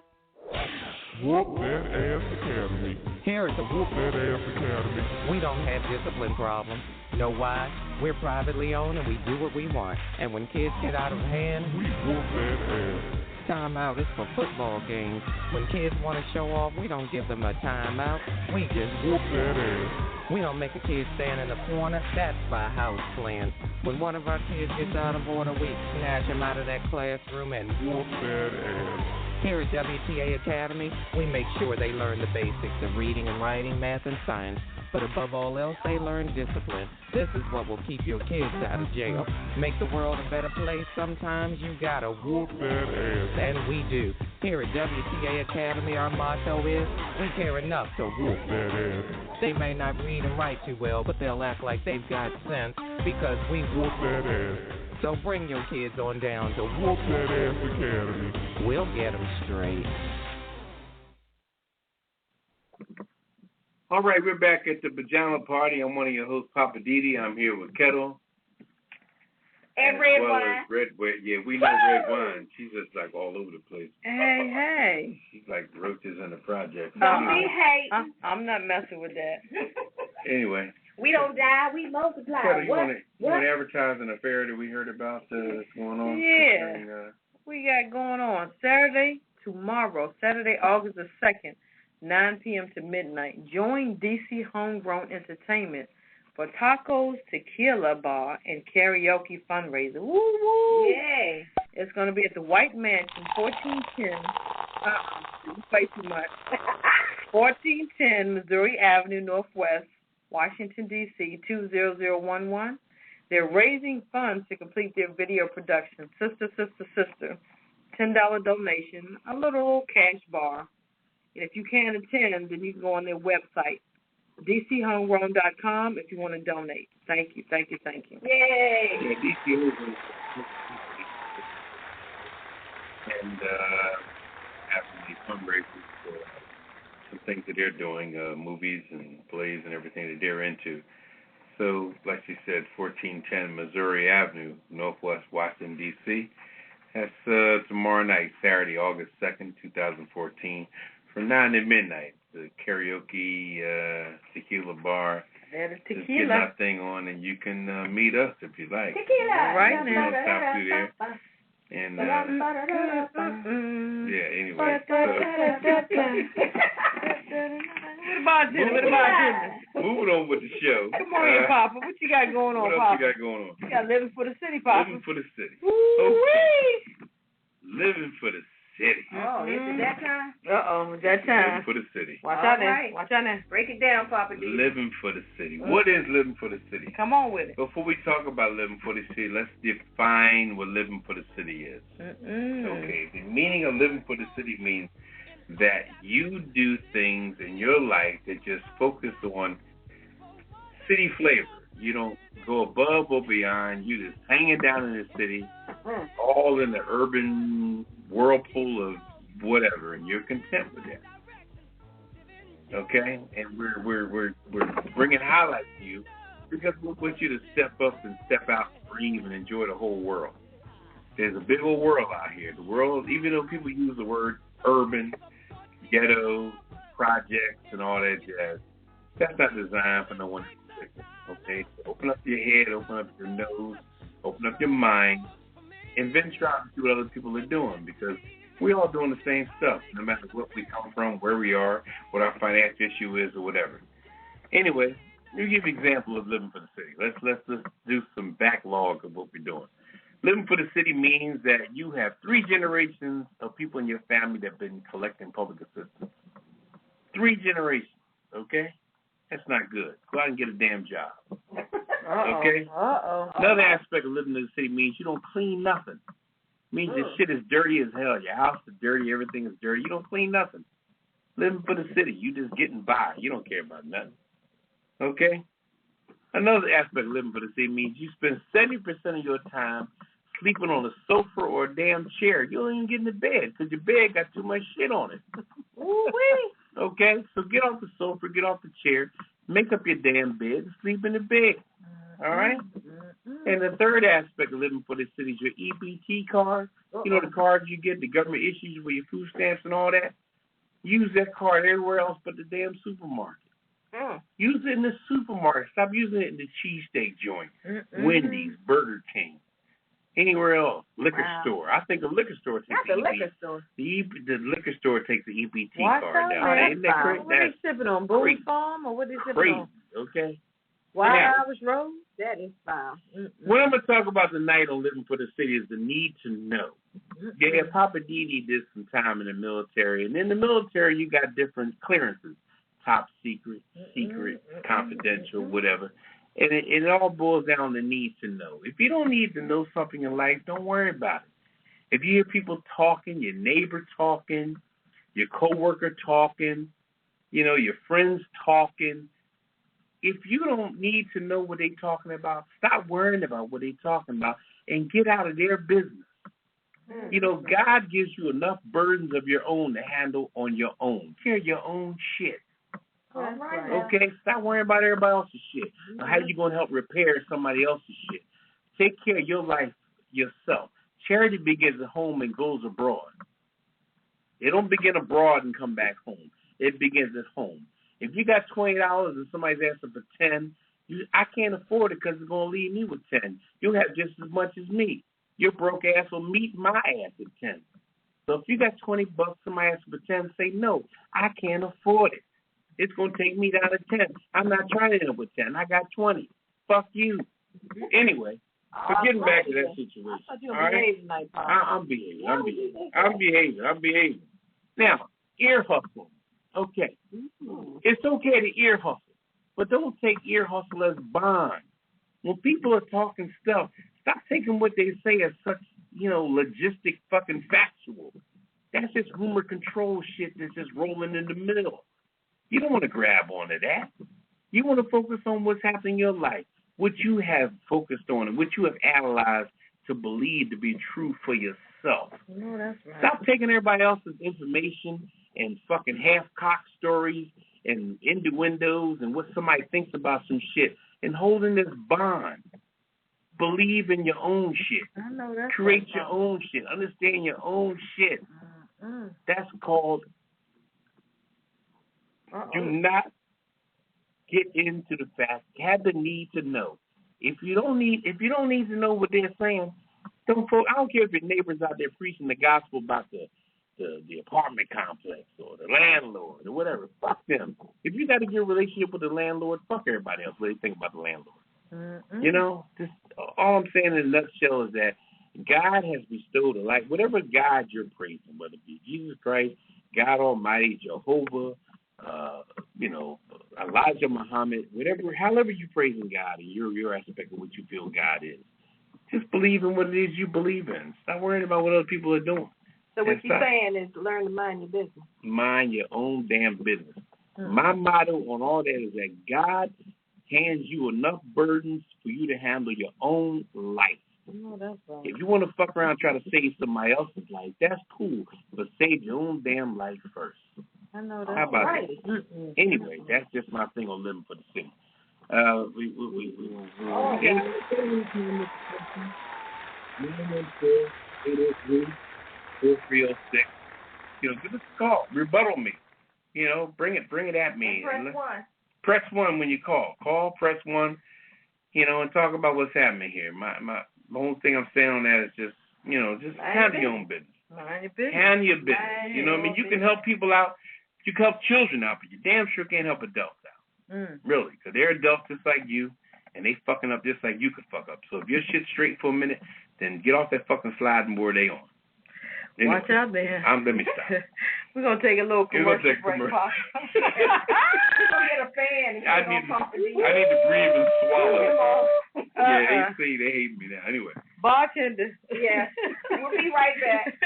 Whoop That Ass Academy. Here at the Whoop That Ass Academy, we don't have discipline problems. Know why? We're privately owned and we do what we want. And when kids get out of hand, we whoop that ass. Timeout is for football games. When kids want to show off, we don't give them a timeout. We just whoop that ass. We don't make a kid stand in the corner. That's by house plan. When one of our kids gets out of order, we snatch him out of that classroom and whoop that ass. Here at WTA Academy, we make sure they learn the basics of reading and writing, math, and science. But above all else, they learn discipline. This is what will keep your kids out of jail. Make the world a better place. Sometimes you gotta whoop that ass. And we do. Here at WTA Academy, our motto is, we care enough to whoop that ass. They may not read and write too well, but they'll act like they've got sense because we whoop that ass. So bring your kids on down to Whoop That Ass Academy. We'll get them straight. All right, we're back at the Pajama Party. I'm one of your hosts, Poppa DD. I'm here with Kettle. And Redwine. Redwine. Yeah, we know Redwine. She's just like all over the place. Hey. She's like roaches in the project. Don't be hating. I'm not messing with that. Anyway. We don't die, we multiply. What? You want to advertise an affair that we heard about that's going on? Yeah. We got going on Saturday, August the 2nd, 9 p.m. to midnight. Join DC Homegrown Entertainment for tacos, tequila bar, and karaoke fundraiser. Woo woo! Yay! It's going to be at the White Mansion, 1410. You play too much. 1410 Missouri Avenue Northwest, Washington D.C. 20011. They're raising funds to complete their video production. Sister, $10 donation, a little cash bar. And if you can't attend, then you can go on their website, dchomegrown.com, if you want to donate. Thank you. Yay! Yeah, DC Homegrown. And having these fundraisers for some things that they're doing, movies and plays and everything that they're into. So, like she said, 1410 Missouri Avenue, Northwest Washington, D.C. That's tomorrow night, Saturday, August 2nd, 2014, from 9 to midnight. The karaoke, tequila bar. That is tequila. Just get that thing on, and you can meet us if you like. Tequila. Right now. Stop through there. And, yeah, anyway. What about moving on with the show. Come on here, Papa. What you got going on, Papa? Papa? What else you got going on? You got living for the city, Papa. Living for the city. Woo-wee! Living for the city. Oh, is it that time? Uh-oh, that time. Living for the city. Watch out right. now. Watch out now. Break it down, Papa D. Living for the city. What is living for the city? Come on with it. Before we talk about living for the city, let's define what living for the city is. Okay, the meaning of living for the city means that you do things in your life that just focus on city flavor. You don't go above or beyond. You just hanging down in the city, all in the urban whirlpool of whatever, and you're content with that. Okay, and we're bringing highlights to you because we want you to step up and step out, breathe, and enjoy the whole world. There's a big old world out here. The world, even though people use the word urban, ghetto, projects, and all that jazz, that's not designed for no one. Okay, so open up your head, open up your nose, open up your mind, and venture out and see what other people are doing, because we're all doing the same stuff, no matter what we come from, where we are, what our financial issue is, or whatever. Anyway, let me give you an example of living for the city. Let's just do some backlog of what we're doing. Living for the city means that you have 3 generations of people in your family that have been collecting public assistance. 3 generations, okay? That's not good. Go out and get a damn job. Okay? Another aspect of living in the city means you don't clean nothing. It means your shit is dirty as hell. Your house is dirty. Everything is dirty. You don't clean nothing. Living for the city. You just getting by. You don't care about nothing. Okay? Another aspect of living for the city means you spend 70% of your time sleeping on a sofa or a damn chair. You don't even get into bed because your bed got too much shit on it. Okay? So get off the sofa, get off the chair, make up your damn bed, and sleep in the bed. All right? And the third aspect of living for the city is your EBT card. You know, the cards you get, the government issues with your food stamps and all that. Use that card everywhere else but the damn supermarket. Use it in the supermarket. Stop using it in the cheesesteak joint, Wendy's, Burger King, anywhere else. Liquor store. I think the liquor store takes the liquor store. The liquor store takes the EBT card now. Isn't that crazy? What are they sipping on? Booze Farm or what are they sipping on? Okay. Wild Irish Rose? That is foul. What I'm going to talk about tonight on Living for the City is the need to know. Yeah, Poppa DD did some time in the military. And in the military, you got different clearances. Top secret, confidential, whatever. And it all boils down to need to know. If you don't need to know something in life, don't worry about it. If you hear people talking, your neighbor talking, your coworker talking, you know, your friends talking, if you don't need to know what they're talking about, stop worrying about what they're talking about and get out of their business. You know, God gives you enough burdens of your own to handle on your own. Carry your own shit. Okay? Stop worrying about everybody else's shit. Now, how are you going to help repair somebody else's shit? Take care of your life yourself. Charity begins at home and goes abroad. It don't begin abroad and come back home. It begins at home. If you got $20 and somebody's asking for 10, I can't afford it because it's going to leave me with 10. You'll have just as much as me. Your broke ass will meet my ass at 10. So if you got $20, somebody asks for 10, say no. I can't afford it. It's going to take me down to 10. I'm not trying to end up with 10. I got 20. Fuck you. Anyway, so getting back to that situation. All right? I'm behaving. Now, ear hustle. Okay. It's okay to ear hustle, but don't take ear hustle as bond. When people are talking stuff, stop taking what they say as such, logistic fucking factual. That's just rumor control shit that's just rolling in the middle. You don't want to grab onto that. You want to focus on what's happening in your life, what you have focused on, and what you have analyzed to believe to be true for yourself. No, that's right. Stop taking everybody else's information and fucking half-cock stories and innuendos and what somebody thinks about some shit and holding this bond. Believe in your own shit. I know that's Create your own shit. Understand your own shit. That's called do not get into the fact, have the need to know. If you don't need to know what they're saying, I don't care if your neighbor's out there preaching the gospel about the apartment complex or the landlord or whatever. Fuck them. If you got a good relationship with the landlord, fuck everybody else. What do you think about the landlord? Just all I'm saying in a nutshell is that God has bestowed a life. Whatever God you're praising, whether it be Jesus Christ, God Almighty, Jehovah, Elijah Muhammad, however you praising God and your aspect of what you feel God is, just believe in what it is you believe in. Stop worrying about what other people are doing. So what you're saying is learn to mind your business. Mind your own damn business. My motto on all that is that God hands you enough burdens for you to handle your own life. No, that's right. If you want to fuck around and try to save somebody else's life, that's cool. But save your own damn life first. I know that's How about right. that? Anyway, that's just my thing on living for the city. Give us a call. Rebuttal me. Bring it at me. And press one when you call. Press one, and talk about what's happening here. My whole thing I'm saying on that is just handle your own business. Mind your business. Handle your business. You know what I mean? You can help people out. You can help children out, but you damn sure can't help adults out. Really, because they're adults just like you, and they fucking up just like you could fuck up. So if your shit's straight for a minute, then get off that fucking sliding board they on. Anyway, watch out there. Let me stop. We're going to take a little commercial break. We're going to get a fan. And I need to breathe and swallow. Yeah, they hate me now. Anyway. Bartender. Yeah. We'll be right back.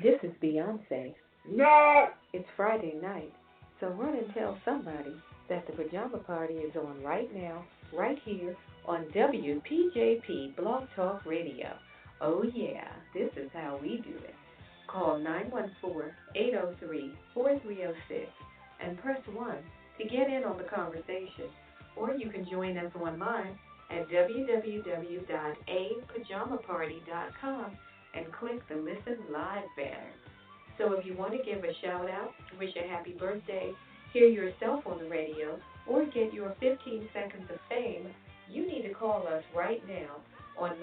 This is Beyonce. No! It's Friday night, so run and tell somebody that the Pajama Party is on right now, right here on WPJP Blog Talk Radio. Oh yeah, this is how we do it. Call 914-803-4306 and press 1 to get in on the conversation. Or you can join us online at www.apajamaparty.com and click the Listen Live banner. So if you want to give a shout out, wish a happy birthday, hear yourself on the radio, or get your 15 seconds of fame, you need to call us right now on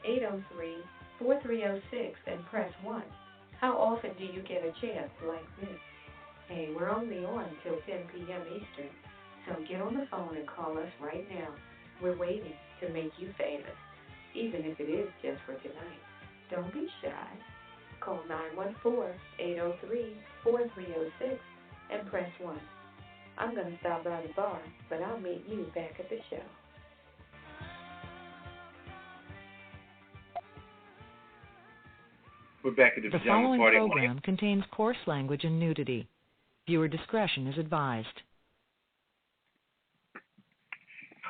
914-803-4306 and press 1. How often do you get a chance like this? Hey, we're only on till 10 p.m. Eastern, so get on the phone and call us right now. We're waiting to make you famous, even if it is just for tonight. Don't be shy. Call 914-803-4306 and press 1. I'm going to stop by the bar, but I'll meet you back at the show. We're back at the Pajama Party. The following program contains coarse language and nudity. Viewer discretion is advised.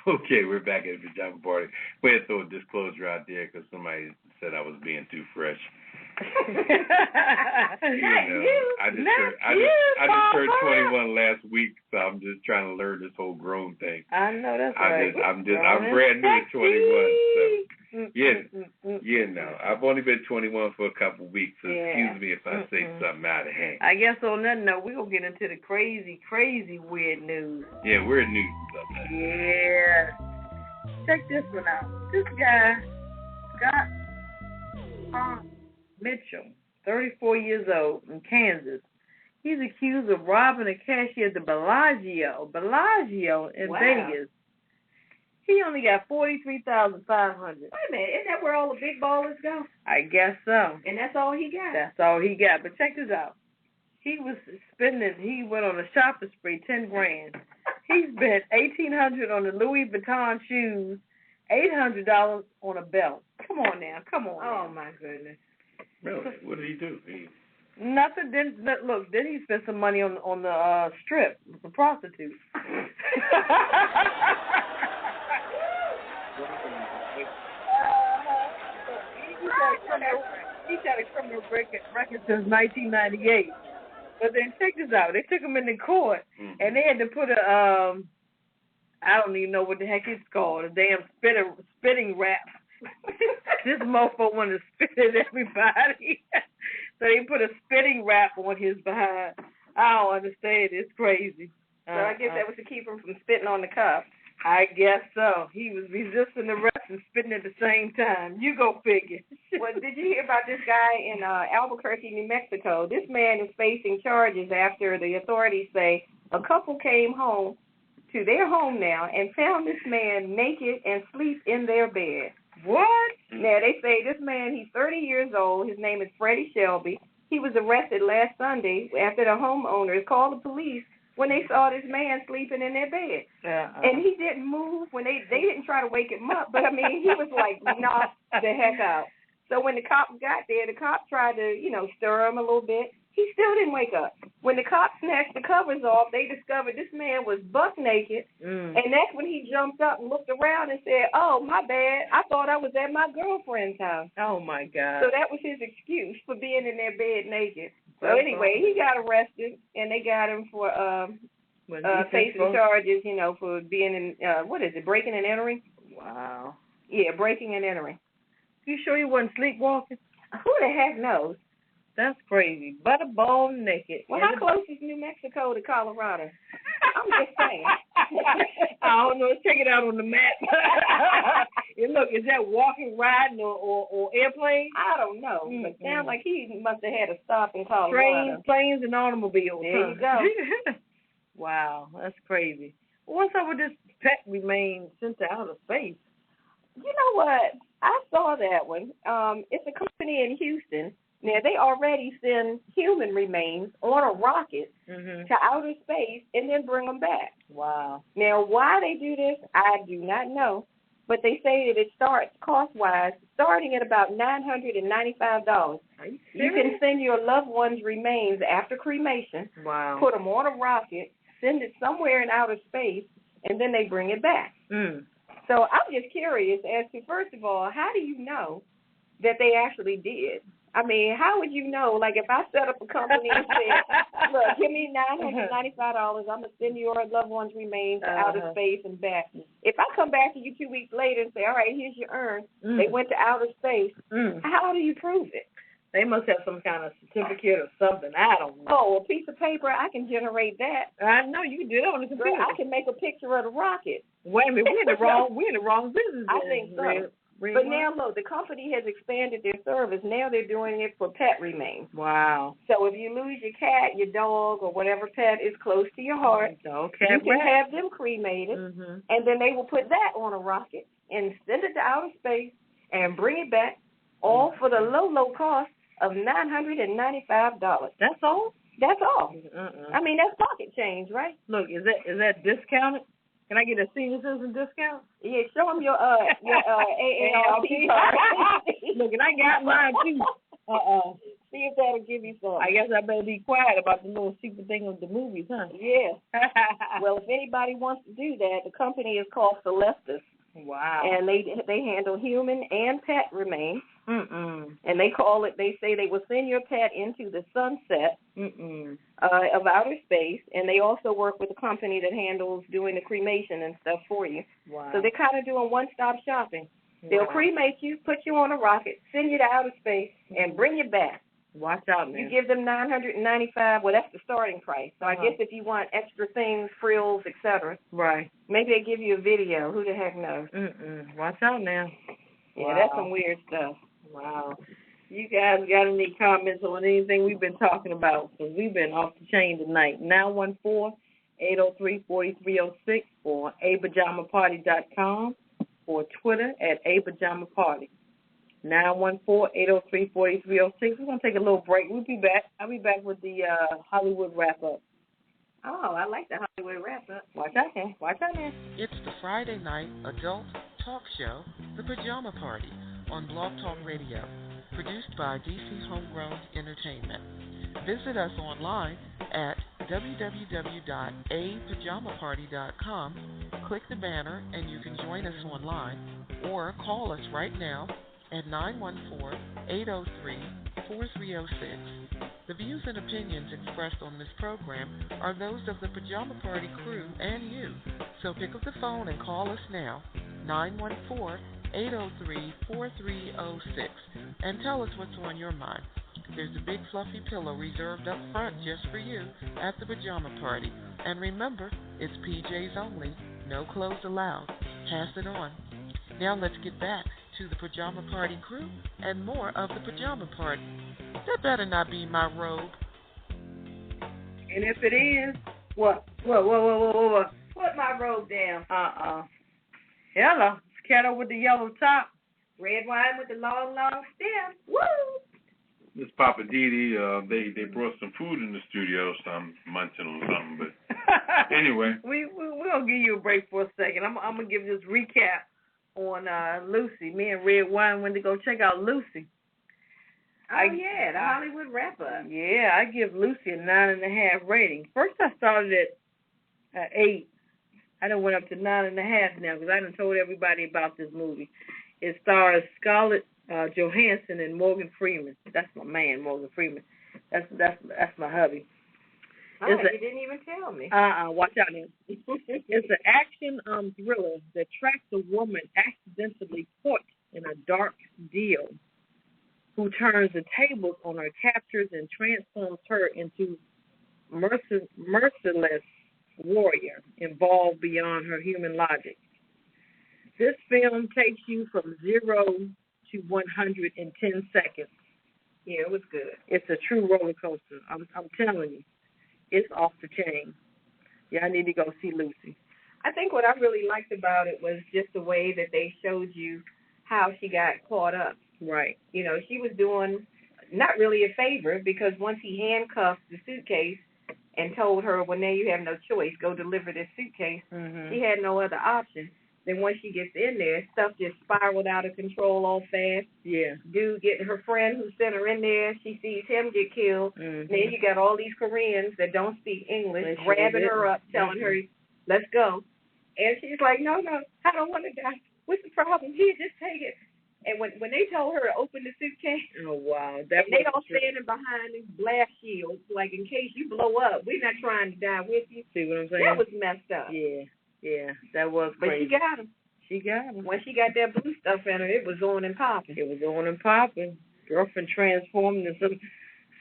Okay, we're back at the Pajama Party. We had to throw a disclosure out there because somebody said I was being too fresh. I just turned 21 last week, so I'm just trying to learn this whole grown thing. I know that's right. I'm brand new at 21, so no. I've only been 21 for a couple of weeks, so excuse me if I say something out of hand. I guess on that note, we're gonna get into the crazy, weird news. Yeah, weird news. Yeah. Check this one out. This guy, Scott Mitchell, 34 years old, in Kansas. He's accused of robbing a cashier at the Bellagio in Vegas. He only got $43,500. Wait a minute, isn't that where all the big ballers go? I guess so. And that's all he got? That's all he got. But check this out. He went on a shopping spree, $10,000. He spent $1,800 on the Louis Vuitton shoes, $800 on a belt. Come on now. Oh, my goodness. Really? What did he do? Nothing. Then he spent some money on the strip with the prostitutes. He's had a criminal record since 1998. But then check this out. They took him into court, and they had to put I don't even know what the heck it's called, a damn spitting rap. This mofo wanted to spit at everybody. So they put a spitting rap on his behind. I don't understand. It's crazy. So I guess that was to keep him from spitting on the cops. I guess so. He was resisting arrest and spitting at the same time. You go figure. Well, did you hear about this guy in Albuquerque, New Mexico? This man is facing charges after the authorities say a couple came home to their home now and found this man naked and asleep in their bed. What? Now, they say this man, he's 30 years old. His name is Freddie Shelby. He was arrested last Sunday after the homeowners called the police when they saw this man sleeping in their bed. And he didn't move when they didn't try to wake him up, but, I mean, he was, like, knocked the heck out. So when the cops got there, the cops tried to, stir him a little bit. He still didn't wake up. When the cops snatched the covers off, they discovered this man was buck naked, and that's when he jumped up and looked around and said, "Oh, my bad. I thought I was at my girlfriend's house." Oh, my God. So that was his excuse for being in their bed naked. So anyway, he got arrested, and they got him for facing charges, for being in, breaking and entering? Wow. Yeah, breaking and entering. You sure he wasn't sleepwalking? Who the heck knows? That's crazy. Butterball naked. Well, how close is New Mexico to Colorado? I'm just saying. I don't know. Let's check it out on the map. And look, is that walking, riding, or airplane? I don't know. But sounds like he must have had a stop in Colorado. Planes, and automobiles. There you go. Wow, that's crazy. What's up with this pet remain sent to outer space? You know what? I saw that one. It's a company in Houston. Now, they already send human remains on a rocket to outer space and then bring them back. Wow. Now, why they do this, I do not know. But they say that it starts, cost-wise, starting at about $995. You can send your loved one's remains after cremation, put them on a rocket, send it somewhere in outer space, and then they bring it back. So I'm just curious as to, first of all, how do you know that they actually did? I mean, how would you know? Like, if I set up a company and said, look, give me $995, I'm going to send your loved one's remains to outer space and back. If I come back to you 2 weeks later and say, all right, here's your urn, they went to outer space, how do you prove it? They must have some kind of certificate or something. I don't know. Oh, a piece of paper, I can generate that. I know, you can do that on the computer. I can make a picture of the rocket. Wait a minute, we're in the wrong business. I think so. But now, look, the company has expanded their service. Now they're doing it for pet remains. Wow. So if you lose your cat, your dog, or whatever pet is close to your heart, you can have them cremated, and then they will put that on a rocket and send it to outer space and bring it back, all for the low cost of $995. That's all? That's all. I mean, that's pocket change, right? Look, is that discounted? Can I get a senior citizen discount? Yeah, show them your AARP card. Look, and I got mine too. See if that'll give you some. I guess I better be quiet about the little secret thing of the movies, huh? Yeah. Well, if anybody wants to do that, the company is called Celestis. Wow. And they handle human and pet remains. And they call it, they say they will send your pet into the sunset of outer space, and they also work with a company that handles doing the cremation and stuff for you. Wow. So they're kind of doing one-stop shopping. They'll cremate you, put you on a rocket, send you to outer space, and bring you back. Watch out, man. You give them $995. Well, that's the starting price. So I guess if you want extra things, frills, etc. Right. Maybe they give you a video. Who the heck knows? Watch out now. Yeah, that's some weird stuff. Wow. You guys got any comments on anything we've been talking about? Because we've been off the chain tonight. 914-803-4306 or apajamaparty.com or Twitter at apajamaparty. 914-803-4306. We're going to take a little break. We'll be back. I'll be back with the Hollywood wrap-up. Oh, I like the Hollywood wrap-up. Watch out, man. Watch out, man. It's the Friday night adult talk show, The Pajama Party, on Blog Talk Radio, produced by DC Homegrown Entertainment. Visit us online at www.apajamaparty.com. Click the banner and you can join us online or call us right now at 914-803-4306. The views and opinions expressed on this program are those of the Pajama Party crew and you. So pick up the phone and call us now, 914-803-4306, and tell us what's on your mind. There's a big fluffy pillow reserved up front just for you at the Pajama Party. And remember, it's PJs only, no clothes allowed. Pass it on. Now let's get back to the Pajama Party crew and more of the Pajama Party. That better not be my robe. And if it is, what? Put my robe down. Hello. It's Kettle with the yellow top. Redwine with the long stem. Woo! This Poppa DD, they brought some food in the studio, so I'm munching on something. But anyway, we're gonna give you a break for a second. I'm gonna give this recap on Lucy. Me and Redwine went to go check out Lucy. The Hollywood wrap-up. Yeah, I give Lucy a 9.5 rating. First I started at 8. I done went up to 9.5 now because I done told everybody about this movie. It stars Scarlett Johansson and Morgan Freeman. That's my man, Morgan Freeman. That's my hubby. Oh, you didn't even tell me. Watch out now. It's an action thriller that tracks a woman accidentally caught in a dark deal who turns the tables on her captors and transforms her into merciless warrior involved beyond her human logic. This film takes you from 0 to 100 in 10 seconds. Yeah, it was good. It's a true roller coaster. I'm telling you. It's off the chain. Yeah, I need to go see Lucy. I think what I really liked about it was just the way that they showed you how she got caught up. Right. You know, she was doing not really a favor because once he handcuffed the suitcase and told her, well, now you have no choice, go deliver this suitcase, she had no other option. Then once she gets in there, stuff just spiraled out of control all fast. Yeah. Dude getting her friend who sent her in there, she sees him get killed. Then you got all these Koreans that don't speak English grabbing her up, telling her, let's go. And she's like, no, I don't want to die. What's the problem? Here, just take it. And when they told her to open the suitcase, oh, wow. They all standing behind these blast shields, like in case you blow up, we're not trying to die with you. See what I'm saying? That was messed up. Yeah, that was crazy. But she got him. She got him. When she got that blue stuff in her, it was on and popping. It was on and popping. Girlfriend transformed into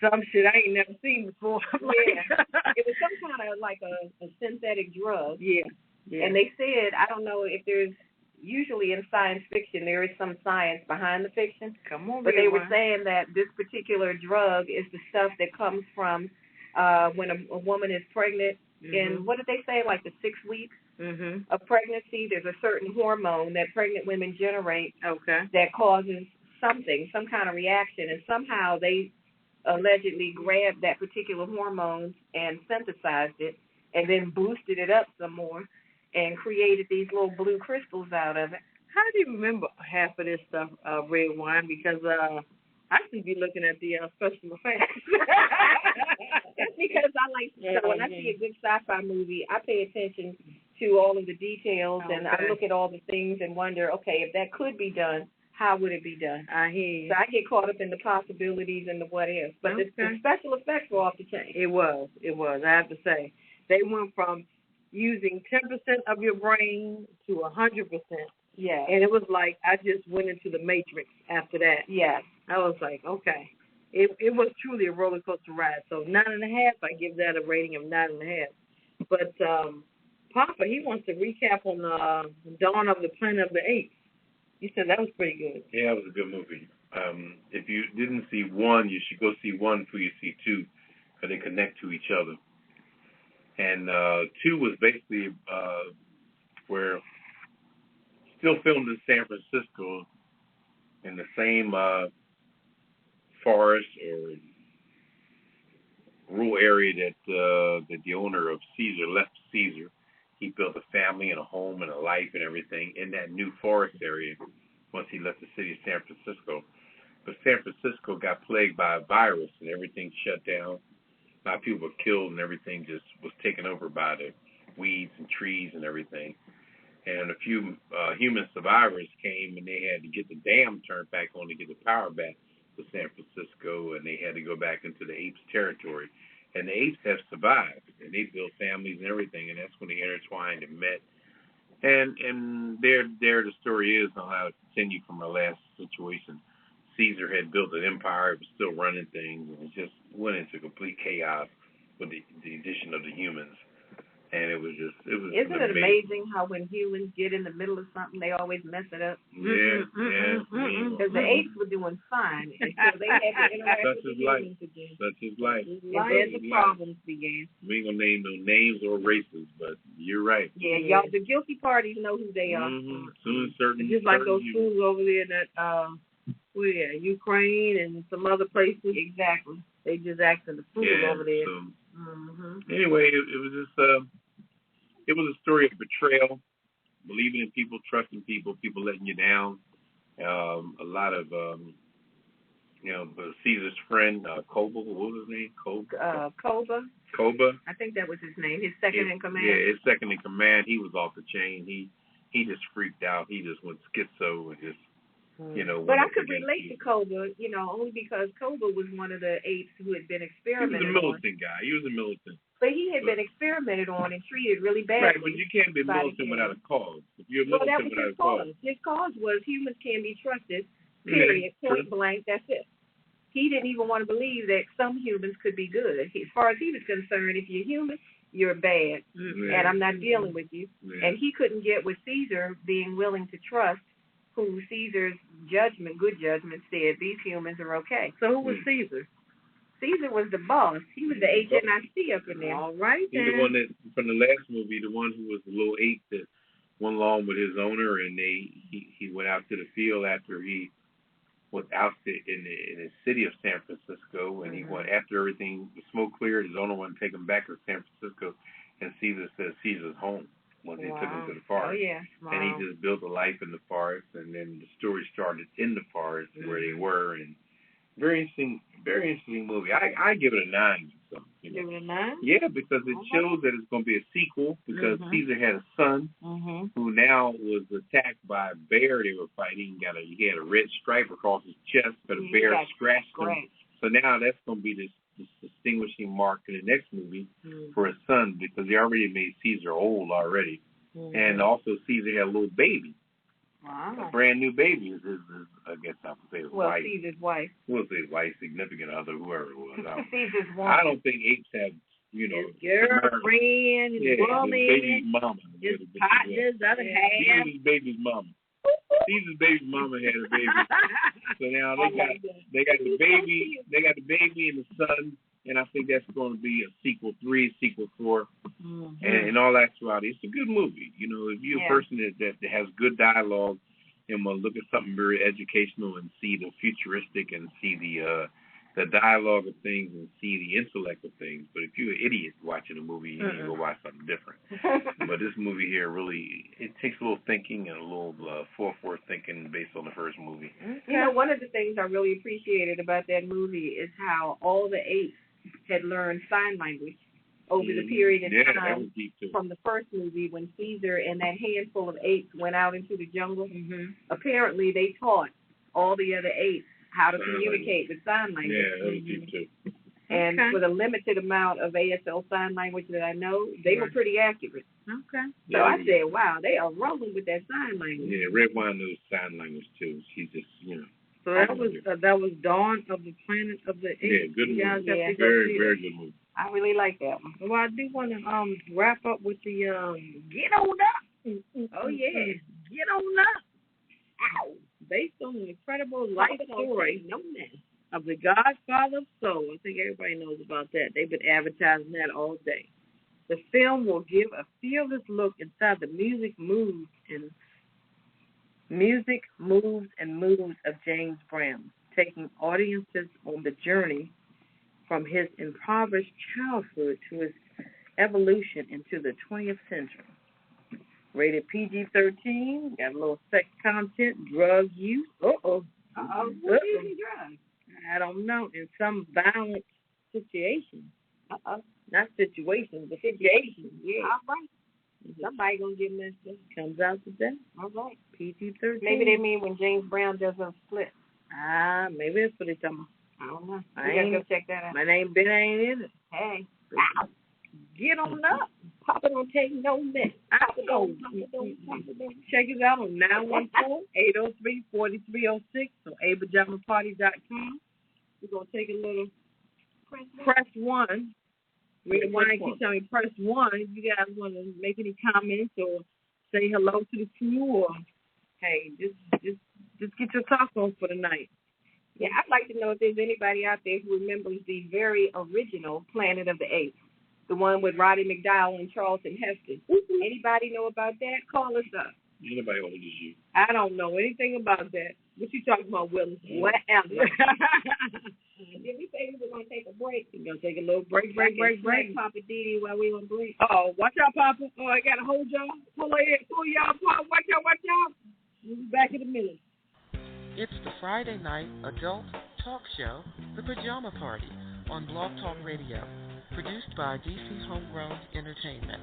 some shit I ain't never seen before. It was some kind of like a synthetic drug. Yeah. And they said, I don't know if there's, usually in science fiction, there is some science behind the fiction. Come on, but they were saying that this particular drug is the stuff that comes from when a woman is pregnant. In, what did they say, like the 6 weeks of pregnancy, there's a certain hormone that pregnant women generate that causes something, some kind of reaction. And somehow they allegedly grabbed that particular hormone and synthesized it and then boosted it up some more and created these little blue crystals out of it. How do you remember half of this stuff, Redwine? Because I should be looking at the special effects. That's because I like, so when I see a good sci-fi movie, I pay attention to all of the details and I look at all the things and wonder, okay, if that could be done, how would it be done? I hear you. So I get caught up in the possibilities and the what ifs. But the special effects were off the chain. It was. I have to say. They went from using 10% of your brain to 100%. Yeah. And it was like I just went into the Matrix after that. Yes. I was like, okay. It was truly a roller coaster ride. So 9.5, I give that a rating of 9.5. But Papa, he wants to recap on Dawn of the Planet of the Apes. He said that was pretty good. Yeah, it was a good movie. If you didn't see 1, you should go see 1 before you see 2, because they connect to each other. And 2 was basically where still filmed in San Francisco in the same forest or rural area that the owner of Caesar left Caesar. He built a family and a home and a life and everything in that new forest area once he left the city of San Francisco. But San Francisco got plagued by a virus and everything shut down. A lot of people were killed and everything just was taken over by the weeds and trees and everything. And a few human survivors came and they had to get the dam turned back on to get the power back to San Francisco, and they had to go back into the apes' territory. And the apes have survived, and they built families and everything, and that's when they intertwined and met. And there the story is on how it continued from our last situation. Caesar had built an empire, it was still running things, and it just went into complete chaos with the addition of the humans. And it was Isn't it amazing how when humans get in the middle of something, they always mess it up? Yeah. Because the apes were doing fine until they had to interact with the humans again. Such is life. And then the problems began. We ain't gonna name no names or races, but you're right. Yeah, y'all, the guilty parties know who they are. Soon certain. Just like those schools over there that Ukraine and some other places. Exactly. They just acting the fool over there. So, anyway, it was just it was a story of betrayal, believing in people, trusting people, people letting you down. A lot of Caesar's friend Koba, what was his name? Koba. Koba. I think that was his name. His second in command. Yeah, his second in command. He was off the chain. He just freaked out. He just went schizo and just. But I could relate to Koba, only because Koba was one of the apes who had been experimented on. He was a militant guy. He was a militant. But he had been experimented on and treated really badly. Right, but you can't be militant without a cause. If you're militant without a cause. His cause was humans can be trusted, period, point blank, that's it. He didn't even want to believe that some humans could be good. As far as he was concerned, if you're human, you're bad, and I'm not dealing with you. And he couldn't get with Caesar being willing to trust who Caesar's good judgment said these humans are okay. So who was Caesar? Caesar was the boss. He was the HNIC up in there. All right, he's the one that, from the last movie, the one who was the little ape that went along with his owner, and he went out to the field after he was ousted in the city of San Francisco, and he went after everything, the smoke cleared, his owner wanted to take him back to San Francisco, and Caesar said Caesar's home. When they took him to the forest. Oh, yeah. And he just built a life in the forest, and then the story started in the forest where they were, and very interesting movie. I give it a 9. Give it a 9? Yeah, because it shows that it's going to be a sequel, because Caesar had a son who now was attacked by a bear they were fighting. He had a red stripe across his chest, but a bear scratched him. So now that's going to be this distinguishing mark in the next movie for his son, because they already made Caesar old already. And also Caesar had a little baby. Wow. A brand new baby is his I guess I would say his wife. Caesar's wife. We'll say wife, significant other, whoever it was. Caesar's wife. I don't think apes have, his girlfriend, his woman, his baby's mama. His partner's other half. Caesar's baby's mama. Caesar's baby's mama had a baby. So now they got the baby, and the son, and I think that's going to be a sequel 3, sequel 4, and in all actuality, it's a good movie. If you're a person that has good dialogue and will look at something very educational and see the futuristic and see the dialogue of things and see the intellect of things. But if you're an idiot watching a movie, you need to go watch something different. But this movie here really, it takes a little thinking and a little forward thinking based on the first movie. One of the things I really appreciated about that movie is how all the apes had learned sign language over the period of time from the first movie when Caesar and that handful of apes went out into the jungle. Apparently they taught all the other 8 how to Sign communicate with sign language. Yeah, that was deep too. And for the limited amount of ASL sign language that I know, they were pretty accurate. Okay. So I said, wow, they are rolling with that sign language. Yeah, Redwine knows sign language too. She just, So that was Dawn of the Planet of the Apes. Yeah, good You guys movie. have to go Very, see very it. good movie. I really like that one. Well, I do want to wrap up with the Get On Up. Oh, yeah. Get On Up. Ow. Based on an incredible life story of the Godfather of Soul. I think everybody knows about that. They've been advertising that all day. The film will give a fearless look inside the music moves of James Brown, taking audiences on the journey from his impoverished childhood to his evolution into the 20th century. Rated PG-13, got a little sex content, drug use. What is drugs? I don't know. In some violent situations. Not situations, but situations. Yeah. All right. Somebody gonna get messed up. Comes out today. All right. PG-13. Maybe they mean when James Brown does a split. Maybe that's what they're talking about. I don't know. I gotta ain't go check that out. My name Ben ain't in it. Hey. Wow. Get on up. Papa don't take no mess. Papa don't. Check us out on 914-803-4306 on apajamaparty.com. We're going to take a little press 1. Redwine keeps telling me press 1. If you guys want to make any comments or say hello to the crew or, hey, just get your talk on for the night. Yeah, I'd like to know if there's anybody out there who remembers the very original Planet of the Apes, the one with Roddy McDowell and Charlton Heston. Anybody know about that? Call us up. Anybody older than you? I don't know anything about that. What you talking about, Willis? Whatever. Did we say we were going to take a break? We're going to take a little break. Poppa DD while we on break. Oh, watch out, Papa. Oh, I got to hold y'all. Pull y'all, Papa. Watch out. We'll be back in a minute. It's the Friday night adult talk show, The Pajama Party, on Blog Talk Radio, produced by DC Homegrown Entertainment.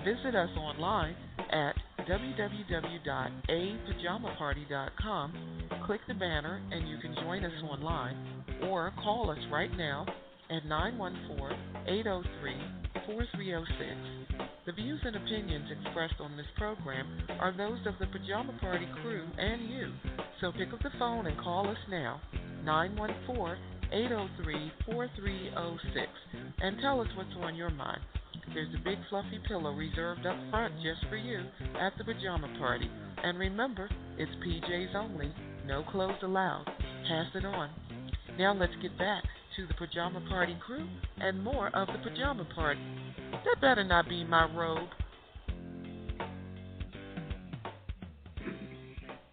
Visit us online at www.apajamaparty.com. Click the banner and you can join us online or call us right now at 914-803-4306. The views and opinions expressed on this program are those of the Pajama Party crew and you. So pick up the phone and call us now, 914-803-4306, and tell us what's on your mind. There's a big fluffy pillow reserved up front just for you at the Pajama Party. And remember, it's PJs only, no clothes allowed. Pass it on. Now let's get back to the Pajama Party crew and more of the Pajama Party. That better not be my robe.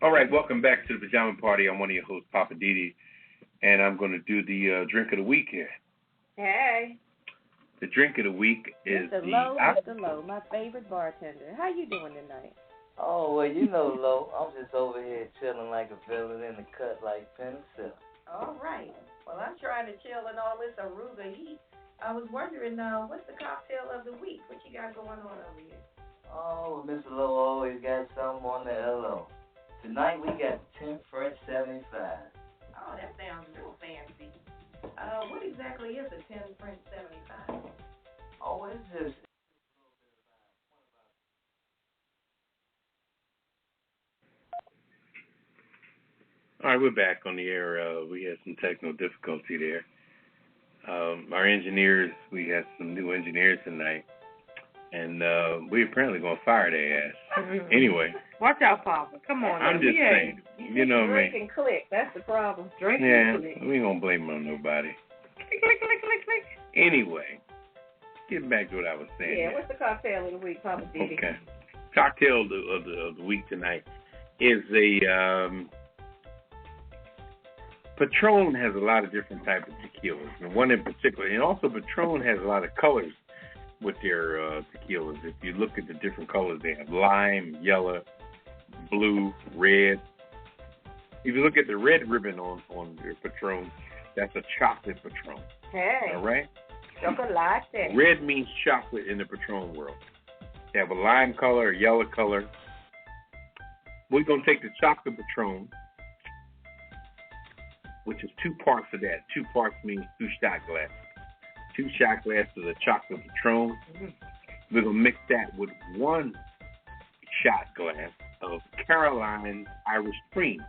All right, welcome back to the Pajama Party. I'm one of your hosts, Poppa DD, and I'm going to do the drink of the week here. Hey. The drink of the week is Mr. Lowe, my favorite bartender. How you doing tonight? Oh, well, you know, Lo, I'm just over here chilling like a villain in the cut like penicillin. All right. Well, I'm trying to chill in all this Aruba heat. I was wondering, what's the cocktail of the week? What you got going on over here? Oh, Mr. Lo always got something on the LO. Tonight we got 10 French 75. Oh, that sounds real fancy. What exactly is a 10 French 75? Oh, it's just... All right, we're back on the air. We had some technical difficulty there. Our engineers, we had some new engineers tonight, and we apparently going to fire their ass. Anyway. Watch out, Papa. Come on. I'm just saying. You know what I mean? Drink and click. That's the problem. Drink Yeah, and click. we ain't going to blame it on nobody. Click. Anyway, getting back to what I was saying. Yeah, what's the cocktail of the week, Poppa DD? Okay. Cocktail of the week tonight is a... Patron has a lot of different types of tequilas, and one in particular, and also Patron has a lot of colors with their tequilas. If you look at the different colors, they have lime, yellow, blue, red. If you look at the red ribbon on their Patron, that's a chocolate Patron. Hey. All right? Chocolate. Red means chocolate in the Patron world. They have a lime color, a yellow color. We're going to take the chocolate Patron, which is 2 parts of that. 2 parts means 2 shot glasses. 2 shot glasses of chocolate Patron. We're going to mix that with 1 shot glass of Caroline's Irish Cream,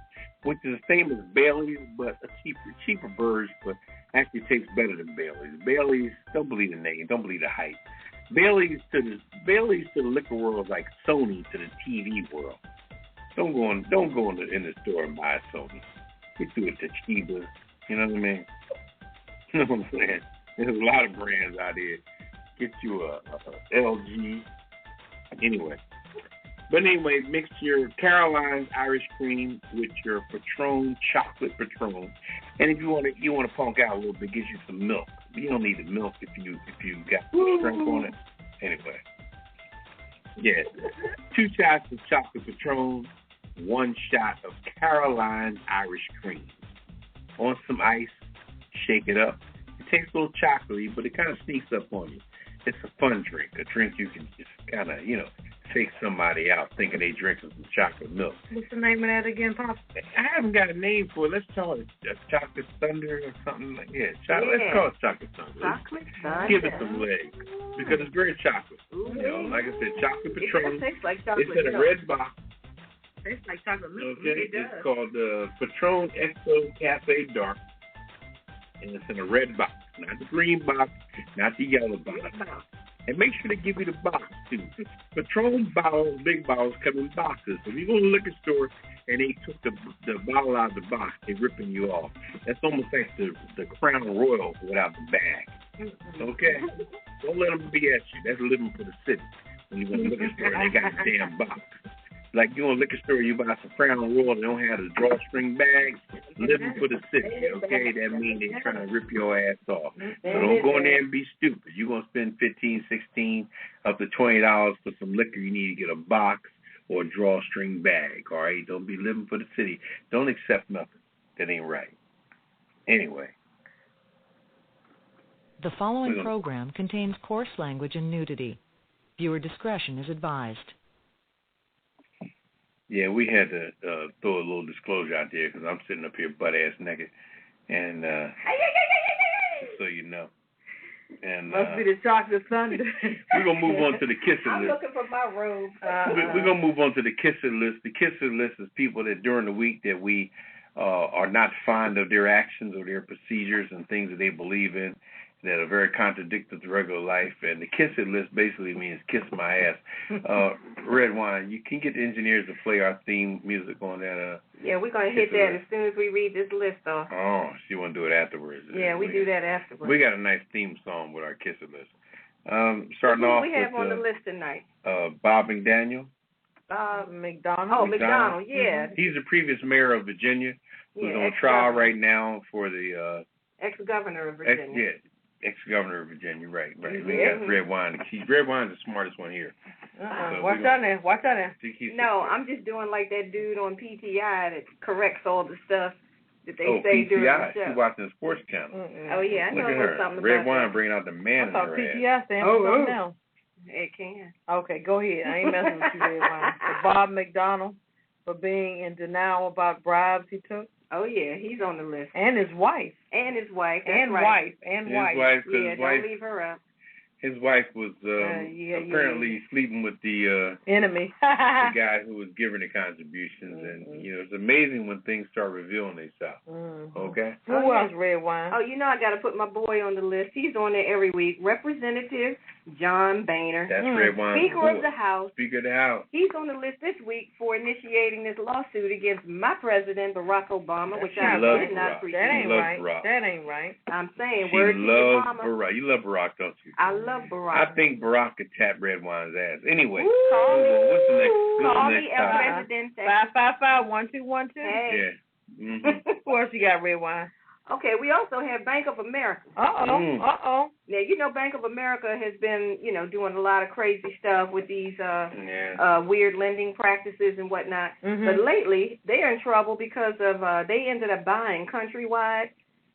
which is the same as Bailey's, but a cheaper version, but actually tastes better than Bailey's. Bailey's, don't believe the name, don't believe the hype. Bailey's to the liquor world is like Sony to the TV world. Don't go in the store and buy a Sony. Get to a Toshiba, you know what I mean? You know what I'm saying? There's a lot of brands out there. Get you a LG. But anyway, mix your Caroline's Irish Cream with your Patron, chocolate Patron. And if you want to punk out a little bit, get you some milk. You don't need the milk if you got some strength on it. Anyway. Yeah. 2 shots of chocolate Patron, 1 shot of Caroline's Irish Cream. On some ice, shake it up. It tastes a little chocolatey, but it kind of sneaks up on you. It's a fun drink, a drink you can just kind of, take somebody out thinking they drinking some chocolate milk. What's the name of that again, Pop? I haven't got a name for it. Let's call it a chocolate thunder or something like that. Let's call it chocolate thunder. Chocolate thunder. Give it some legs because it's very chocolate. Like I said, chocolate Patron. It tastes like chocolate. It's in a red box. Tastes like chocolate milk. Okay, it's called Patron Exo Cafe Dark, and it's in a red box, not the green box, not the yellow box. And make sure they give you the box, too. Patron bottles, big bottles, come in boxes. So if you go to the liquor store and they took the bottle out of the box, they're ripping you off. That's almost like the Crown Royal without the bag. Okay? Don't let them BS you. That's living for the city. When you go to the liquor store and they got a damn box. Like you go to the liquor store, you buy some Crown Royal, they don't have the drawstring bags. Living for the city, okay? That means they're trying to rip your ass off. So don't go in there and be stupid. You're going to spend $15, $16, up to $20 for some liquor. You need to get a box or a drawstring bag, all right? Don't be living for the city. Don't accept nothing that ain't right. Anyway. The following program contains coarse language and nudity. Viewer discretion is advised. Yeah, we had to throw a little disclosure out there because I'm sitting up here butt-ass naked. And so you know. And must be the chocolate thunder. We're going to move on to the kissing list. I'm looking for my robe. We're going to move on to the kissing list. The kissing list is people that during the week that we are not fond of their actions or their procedures and things that they believe in that are very contradictory to regular life. And the kissing list basically means kiss my ass. Redwine, you can get the engineers to play our theme music on that. Yeah, we're going to hit that as soon as we read this list off. Oh, so you want to do it afterwards? Yeah, we do that afterwards. We got a nice theme song with our kissing list. Starting off we have on the list tonight? Bob McDaniel. McDonnell. Oh, McDonnell, yeah. He's the previous mayor of Virginia who's on trial right now for the... ex-governor of Virginia. Ex-governor of Virginia, right. We got Redwine. Redwine's the smartest one here. So watch out there. No, I'm just doing like that dude on PTI that corrects all the stuff that they say PTI. during the show. She's watching the sports channel. Oh, yeah, I know a little something about Redwine bringing out the man in her ass. PTI stands for something else. It can. Okay, go ahead. I ain't messing with you, Redwine. For Bob McDonnell, for being in denial about bribes he took. Oh, yeah, he's on the list. And his wife. That's right. Wife. Yeah, don't leave her out. His wife was apparently sleeping with the enemy, the guy who was giving the contributions, and it's amazing when things start revealing themselves. Okay. Who else, Redwine? Oh, I got to put my boy on the list. He's on there every week. Representative John Boehner. That's Redwine. Speaker of the House. Speaker of the House. He's on the list this week for initiating this lawsuit against my president, Barack Obama, which I did not appreciate. That ain't right. I'm saying, word to your mama. Barack. You love Barack, don't you? I love Barack. I think Barack could tap Redwine's ass. Anyway, what's the next? Call me El Presidente. 555-1212. Hey. Yeah. What else you got, Redwine? Okay, we also have Bank of America. Uh-oh. Now, Bank of America has been, doing a lot of crazy stuff with these weird lending practices and whatnot. But lately, they're in trouble because of they ended up buying Countrywide,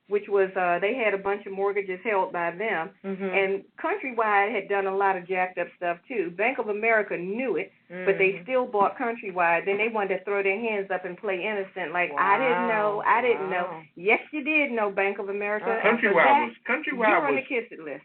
which was they had a bunch of mortgages held by them, and Countrywide had done a lot of jacked up stuff too. Bank of America knew it, but they still bought Countrywide. Then they wanted to throw their hands up and play innocent, like I didn't know. Yes, you did know, Bank of America. Countrywide you're on the kiss it list.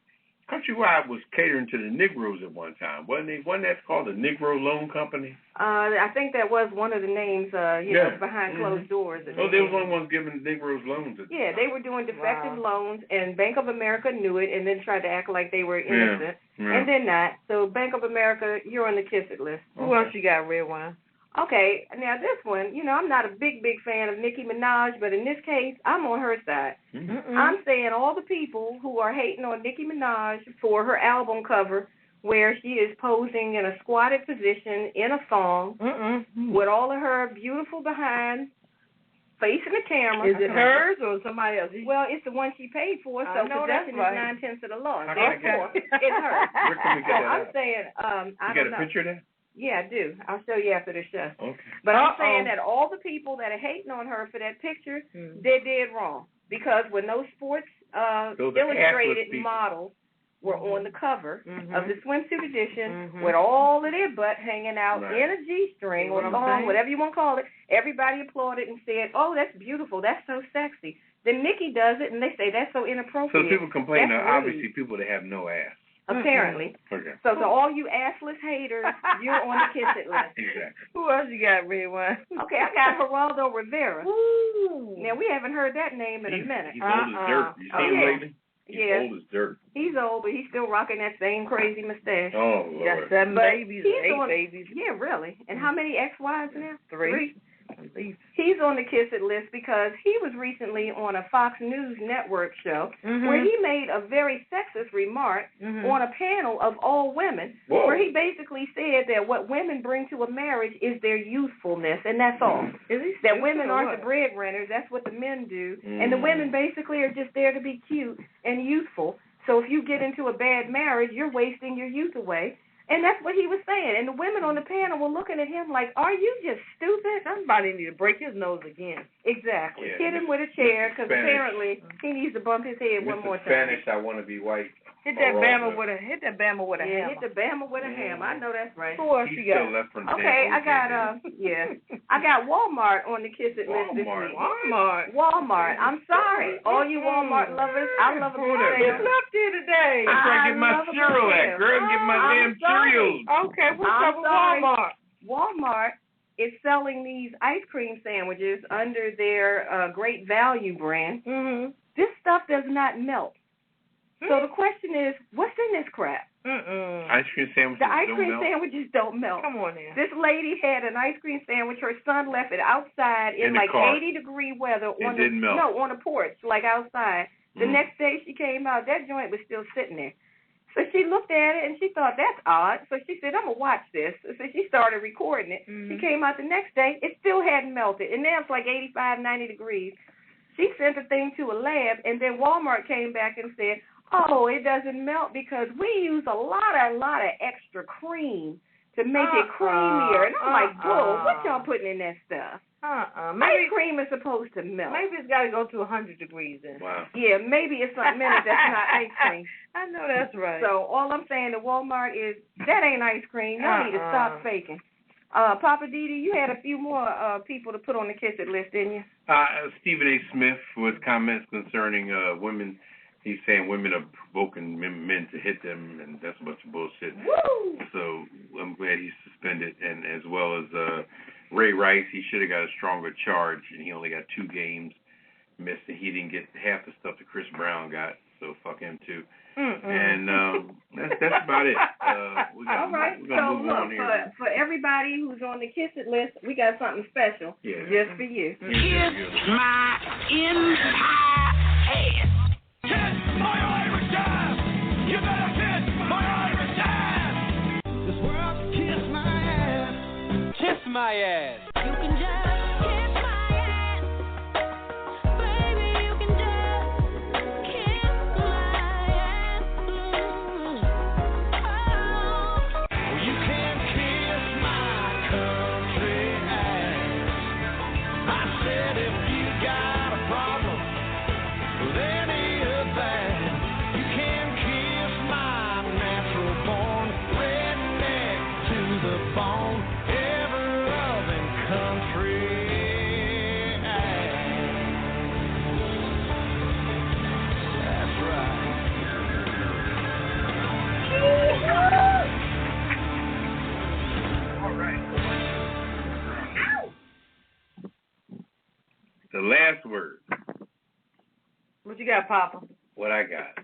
Countrywide was catering to the Negroes at one time, wasn't it? Wasn't that called the Negro Loan Company? I think that was one of the names, know, behind closed doors. Oh, they were the ones giving Negroes loans. Yeah, they were doing defective loans, and Bank of America knew it and then tried to act like they were innocent, and they're not. So Bank of America, you're on the kiss it list. Who else you got, Redwine? Okay, now this one, I'm not a big fan of Nicki Minaj, but in this case, I'm on her side. I'm saying all the people who are hating on Nicki Minaj for her album cover where she is posing in a squatted position in a thong with all of her beautiful behind facing the camera. Is it hers or somebody else's? Well, it's the one she paid for, so possession is 9/10 of the law. Therefore, it's hers. Where can we get that I'm saying, I don't know. You got a picture of that? Yeah, I do. I'll show you after the show. Okay. But I'm saying that all the people that are hating on her for that picture, they're dead wrong. Because when those Sports Illustrated models were on the cover of the swimsuit edition with all of their butt hanging out in a G-string or thong, whatever you want to call it, everybody applauded and said, oh, that's beautiful. That's so sexy. Then Nicki does it, and they say that's so inappropriate. So people complain are obviously people that have no ass. Apparently. Okay. So to all you assless haters, you're on the kiss it list. Exactly. Who else you got, Redwine? Okay, I got Geraldo Rivera. Ooh. Now, we haven't heard that name in a minute. He's old as dirt. You see him lately? He's old as dirt. He's old, but he's still rocking that same crazy mustache. Oh, Lord. Got 7 babies, 8 babies. Yeah, really. And how many ex-wives now? 3. He's on the kiss it list because he was recently on a Fox News Network show where he made a very sexist remark on a panel of all women where he basically said that what women bring to a marriage is their youthfulness, and that's all. That women aren't the breadwinners, that's what the men do, and the women basically are just there to be cute and youthful. So if you get into a bad marriage, you're wasting your youth away. And that's what he was saying. And the women on the panel were looking at him like, are you just stupid? Somebody need to break his nose again. Exactly. Yeah, hit him with a chair because apparently he needs to bump his head one more time. Spanish, I want to be white. Hit that Bama with a hammer. Hit the Bama with a hammer. I know that's right. Who else you got? Okay, I got Walmart on the kiss it list this week. Walmart. I'm sorry, all you Walmart lovers. I love them. You left here today. That's where I get my cereal at, girl. Get my damn Cheerios. Okay, what's up with Walmart? Walmart is selling these ice cream sandwiches under their Great Value brand. This stuff does not melt. So the question is, what's in this crap? Ice cream sandwiches. The ice cream sandwiches don't melt. Come on now. This lady had an ice cream sandwich. Her son left it outside in like 80-degree weather on the porch, like outside. The next day she came out, that joint was still sitting there. So she looked at it and she thought, that's odd. So she said, I'm going to watch this. So she started recording it. She came out the next day. It still hadn't melted. And now it's like 85, 90 degrees. She sent the thing to a lab, and then Walmart came back and said, oh, it doesn't melt because we use a lot of extra cream to make it creamier. And I'm like, bull, what y'all putting in that stuff? Ice cream is supposed to melt. Maybe it's got to go to 100 degrees then. Wow. Yeah, maybe it's something in it that's not ice cream. I know that's right. So all I'm saying to Walmart is that ain't ice cream. Y'all need to stop faking. Poppa DD, you had a few more people to put on the kiss it list, didn't you? Stephen A. Smith with comments concerning women. He's saying women are provoking men to hit them, and that's a bunch of bullshit. Woo! So I'm glad he's suspended, and as well as Ray Rice, he should have got a stronger charge, and he only got 2 games missed, and he didn't get half the stuff that Chris Brown got, so fuck him too. And that's about it. All right, so look, for everybody who's on the kiss it list, we got something special just for you. Kiss my entire ass. Kiss my Irish ass! You better kiss my Irish ass! This world can kiss my ass. Kiss my ass. You can just kiss my ass. Baby, you can just kiss my ass. Oh, you can kiss my country ass. I said if you got a problem, Papa? What I got?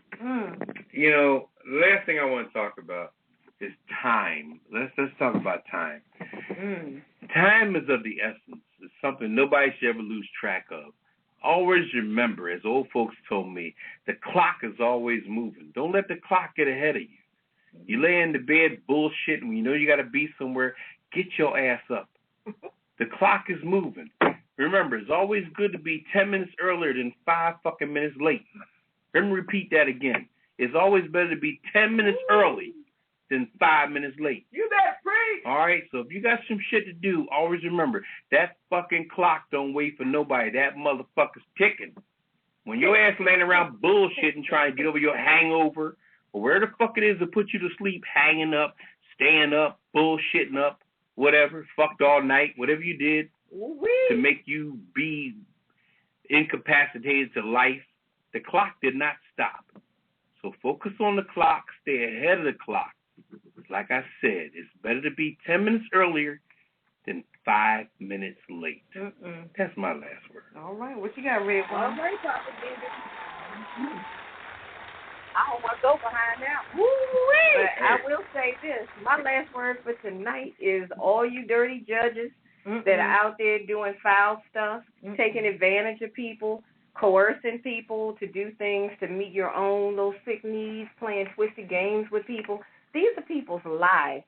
You know, last thing I want to talk about is time. Let's talk about time. Time is of the essence. It's something nobody should ever lose track of. Always remember, as old folks told me, the clock is always moving. Don't let the clock get ahead of you. You lay in the bed bullshitting when you know you got to be somewhere, get your ass up. The clock is moving. Remember, it's always good to be 10 minutes earlier than 5 fucking minutes late. Let me repeat that again. It's always better to be 10 minutes early than 5 minutes late. You better preach. All right, so if you got some shit to do, always remember, that fucking clock don't wait for nobody. That motherfucker's ticking. When your ass laying around bullshitting, trying to get over your hangover, or where the fuck it is to put you to sleep, hanging up, staying up, bullshitting up, whatever, fucked all night, whatever you did to make you be incapacitated to life, the clock did not stop. So focus on the clock, stay ahead of the clock. Like I said, it's better to be 10 minutes earlier than 5 minutes late. That's my last word. All right, what you got, Redwine? All right, Papa DD. I don't want to go behind now. But I will say this. My last word for tonight is all you dirty judges that are out there doing foul stuff, taking advantage of people, coercing people to do things to meet your own little sick needs, playing twisted games with people. These are people's lives.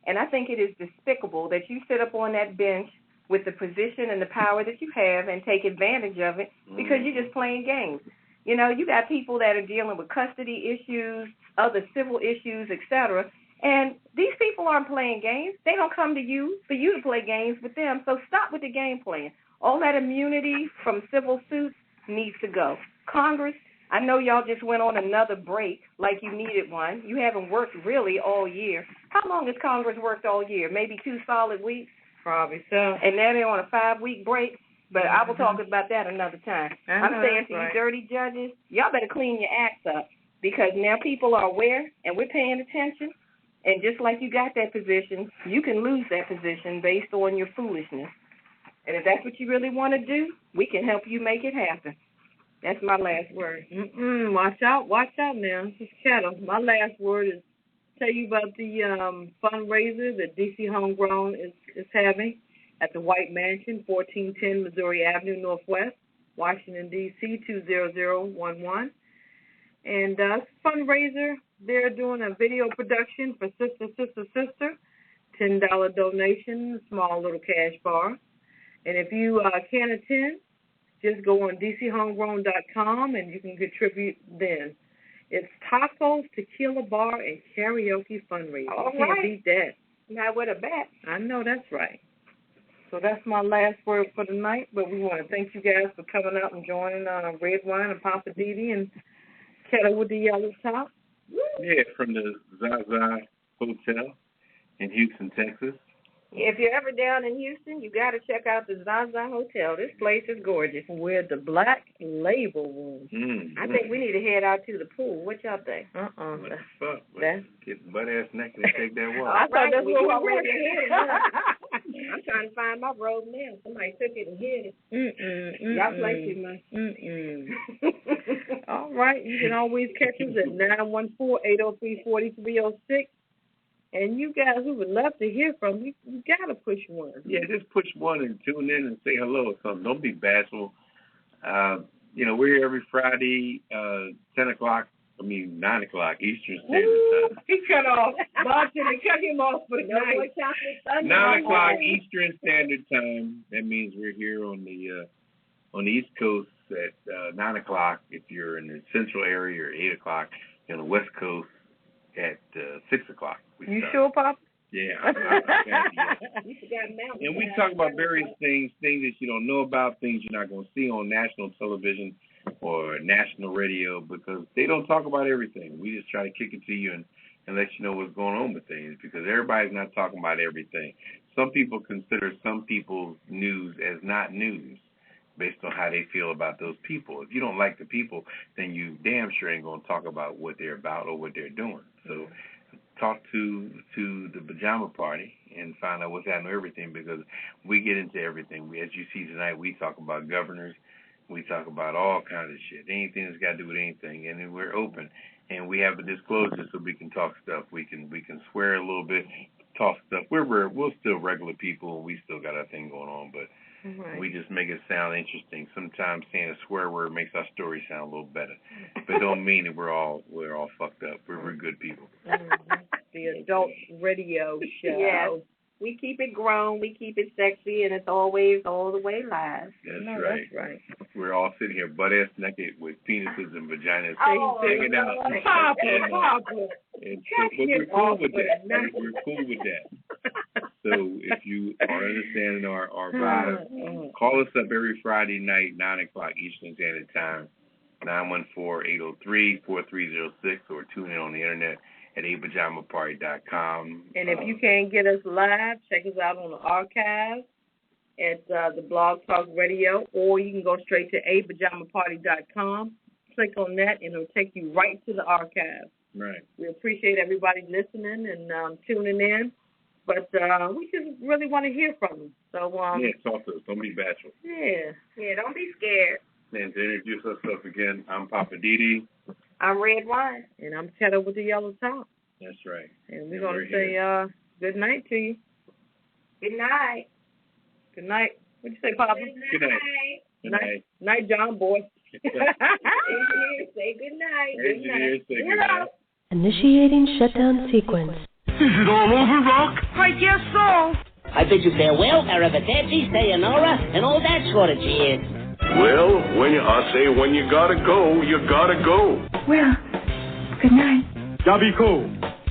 And I think it is despicable that you sit up on that bench with the position and the power that you have and take advantage of it because you're just playing games. You know, you got people that are dealing with custody issues, other civil issues, etc. And these people aren't playing games. They don't come to you for you to play games with them. So stop with the game playing. All that immunity from civil suits needs to go. Congress, I know y'all just went on another break like you needed one. You haven't worked really all year. How long has Congress worked all year? Maybe 2 solid weeks? Probably so. And now they're on a 5-week break? But I will talk about that another time. I'm saying to you dirty judges, y'all better clean your acts up because now people are aware and we're paying attention. And just like you got that position, you can lose that position based on your foolishness. And if that's what you really want to do, we can help you make it happen. That's my last word. Watch out now. This is Kettle. My last word is tell you about the fundraiser that DC Homegrown is having at the White Mansion, 1410 Missouri Avenue Northwest, Washington, D.C., 20011. And fundraiser, they're doing a video production for Sister, $10 donation, small little cash bar. And if you can't attend, just go on dchomegrown.com and you can contribute then. It's tacos, tequila bar, and karaoke fundraiser. All You can't right. beat that. Not with a bat. I know that's right. So that's my last word for the night, but we want to thank you guys for coming out and joining Redwine and Poppa DD and Kettle with the yellow top. Yeah, from the Zaza Hotel in Houston, Texas. If you're ever down in Houston, you got to check out the Zaza Hotel. This place is gorgeous. We're the Black Label Room. I think we need to head out to the pool. What y'all think? What the fuck? Get butt-ass naked and take that walk. I thought that's what we already hid. I'm trying to find my robe now. Somebody took it and hid it. Y'all play too much. All right. You can always catch us at 914-803-4306. And you guys, we would love to hear from you. You got to push 1. Yeah, just push 1 and tune in and say hello or something. Don't be bashful. We're here every Friday, 9 o'clock Eastern Standard Time. He cut off. Martin, cut him off for the night. 9 o'clock Eastern Standard Time. That means we're here on the East Coast at 9 o'clock. If you're in the Central area, or 8 o'clock on the West Coast at 6 o'clock. You sure, Pop? Yeah, I and we talk about various things that you don't know about, things you're not going to see on national television or national radio because they don't talk about everything. We just try to kick it to you and let you know what's going on with things because everybody's not talking about everything. Some people consider some people's news as not news based on how they feel about those people. If you don't like the people, then you damn sure ain't going to talk about what they're about or what they're doing. So talk to the Pajama Party and find out what's happening with everything because we get into everything. As you see tonight, we talk about governors, We talk about all kinds of shit, anything that's got to do with anything, and then we're open, and we have a disclosure so we can talk stuff. We can swear a little bit, talk stuff. We're still regular people, and we still got our thing going on, but we just make it sound interesting. Sometimes saying a swear word makes our story sound a little better, but it don't mean that we're all fucked up. We're good people. The adult radio show. Yes. We keep it grown, we keep it sexy, and it's always all the way live. That's right. We're all sitting here butt-ass naked with penises and vaginas hanging out. Papa. And so, but we're cool with that. We're cool with that. So if you are understanding our vibe, call us up every Friday night, 9 o'clock Eastern Standard Time, 914-803-4306, or tune in on the internet at apajamaparty.com. And if you can't get us live, check us out on the archive at the Blog Talk Radio, or you can go straight to apajamaparty.com, click on that, and it'll take you right to the archive. Right. We appreciate everybody listening and tuning in, but we just really want to hear from them. So talk to us. Don't be bashful. Yeah, don't be scared. And to introduce ourselves again, I'm Poppa DD. I'm Redwine. And I'm Cheddar with the yellow top. That's right. And we're going to say good night to you. Good night. Good night. What'd you say, Papa? Good night. Good night. Night, John boy. Engineer, say good night. Engineer, say good night. Initiating shutdown sequence. Is it all over, Rock? I guess so. I bid you farewell, arrivederci, sayonara, and all that sort of cheers. Well, when you gotta go, you gotta go. Well, good night. Yabiko.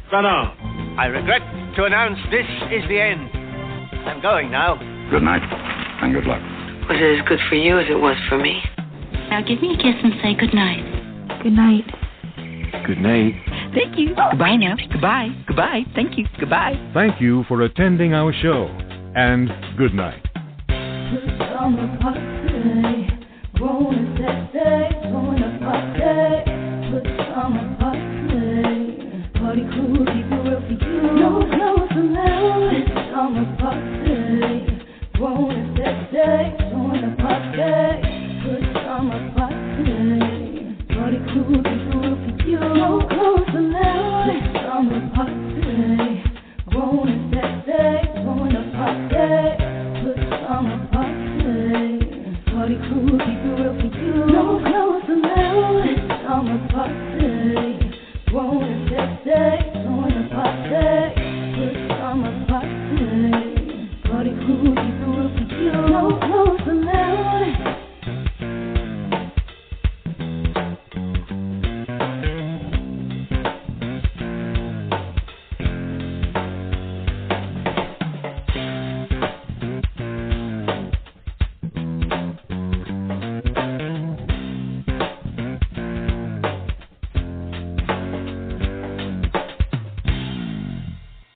Sana. I regret to announce this is the end. I'm going now. Good night, and good luck. Was it as good for you as it was for me? Now give me a kiss and say good night. Good night. Good night. Thank you. Goodbye now. Goodbye. Goodbye. Thank you. Goodbye. Thank you for attending our show, and good night. Pajama Party, gonna set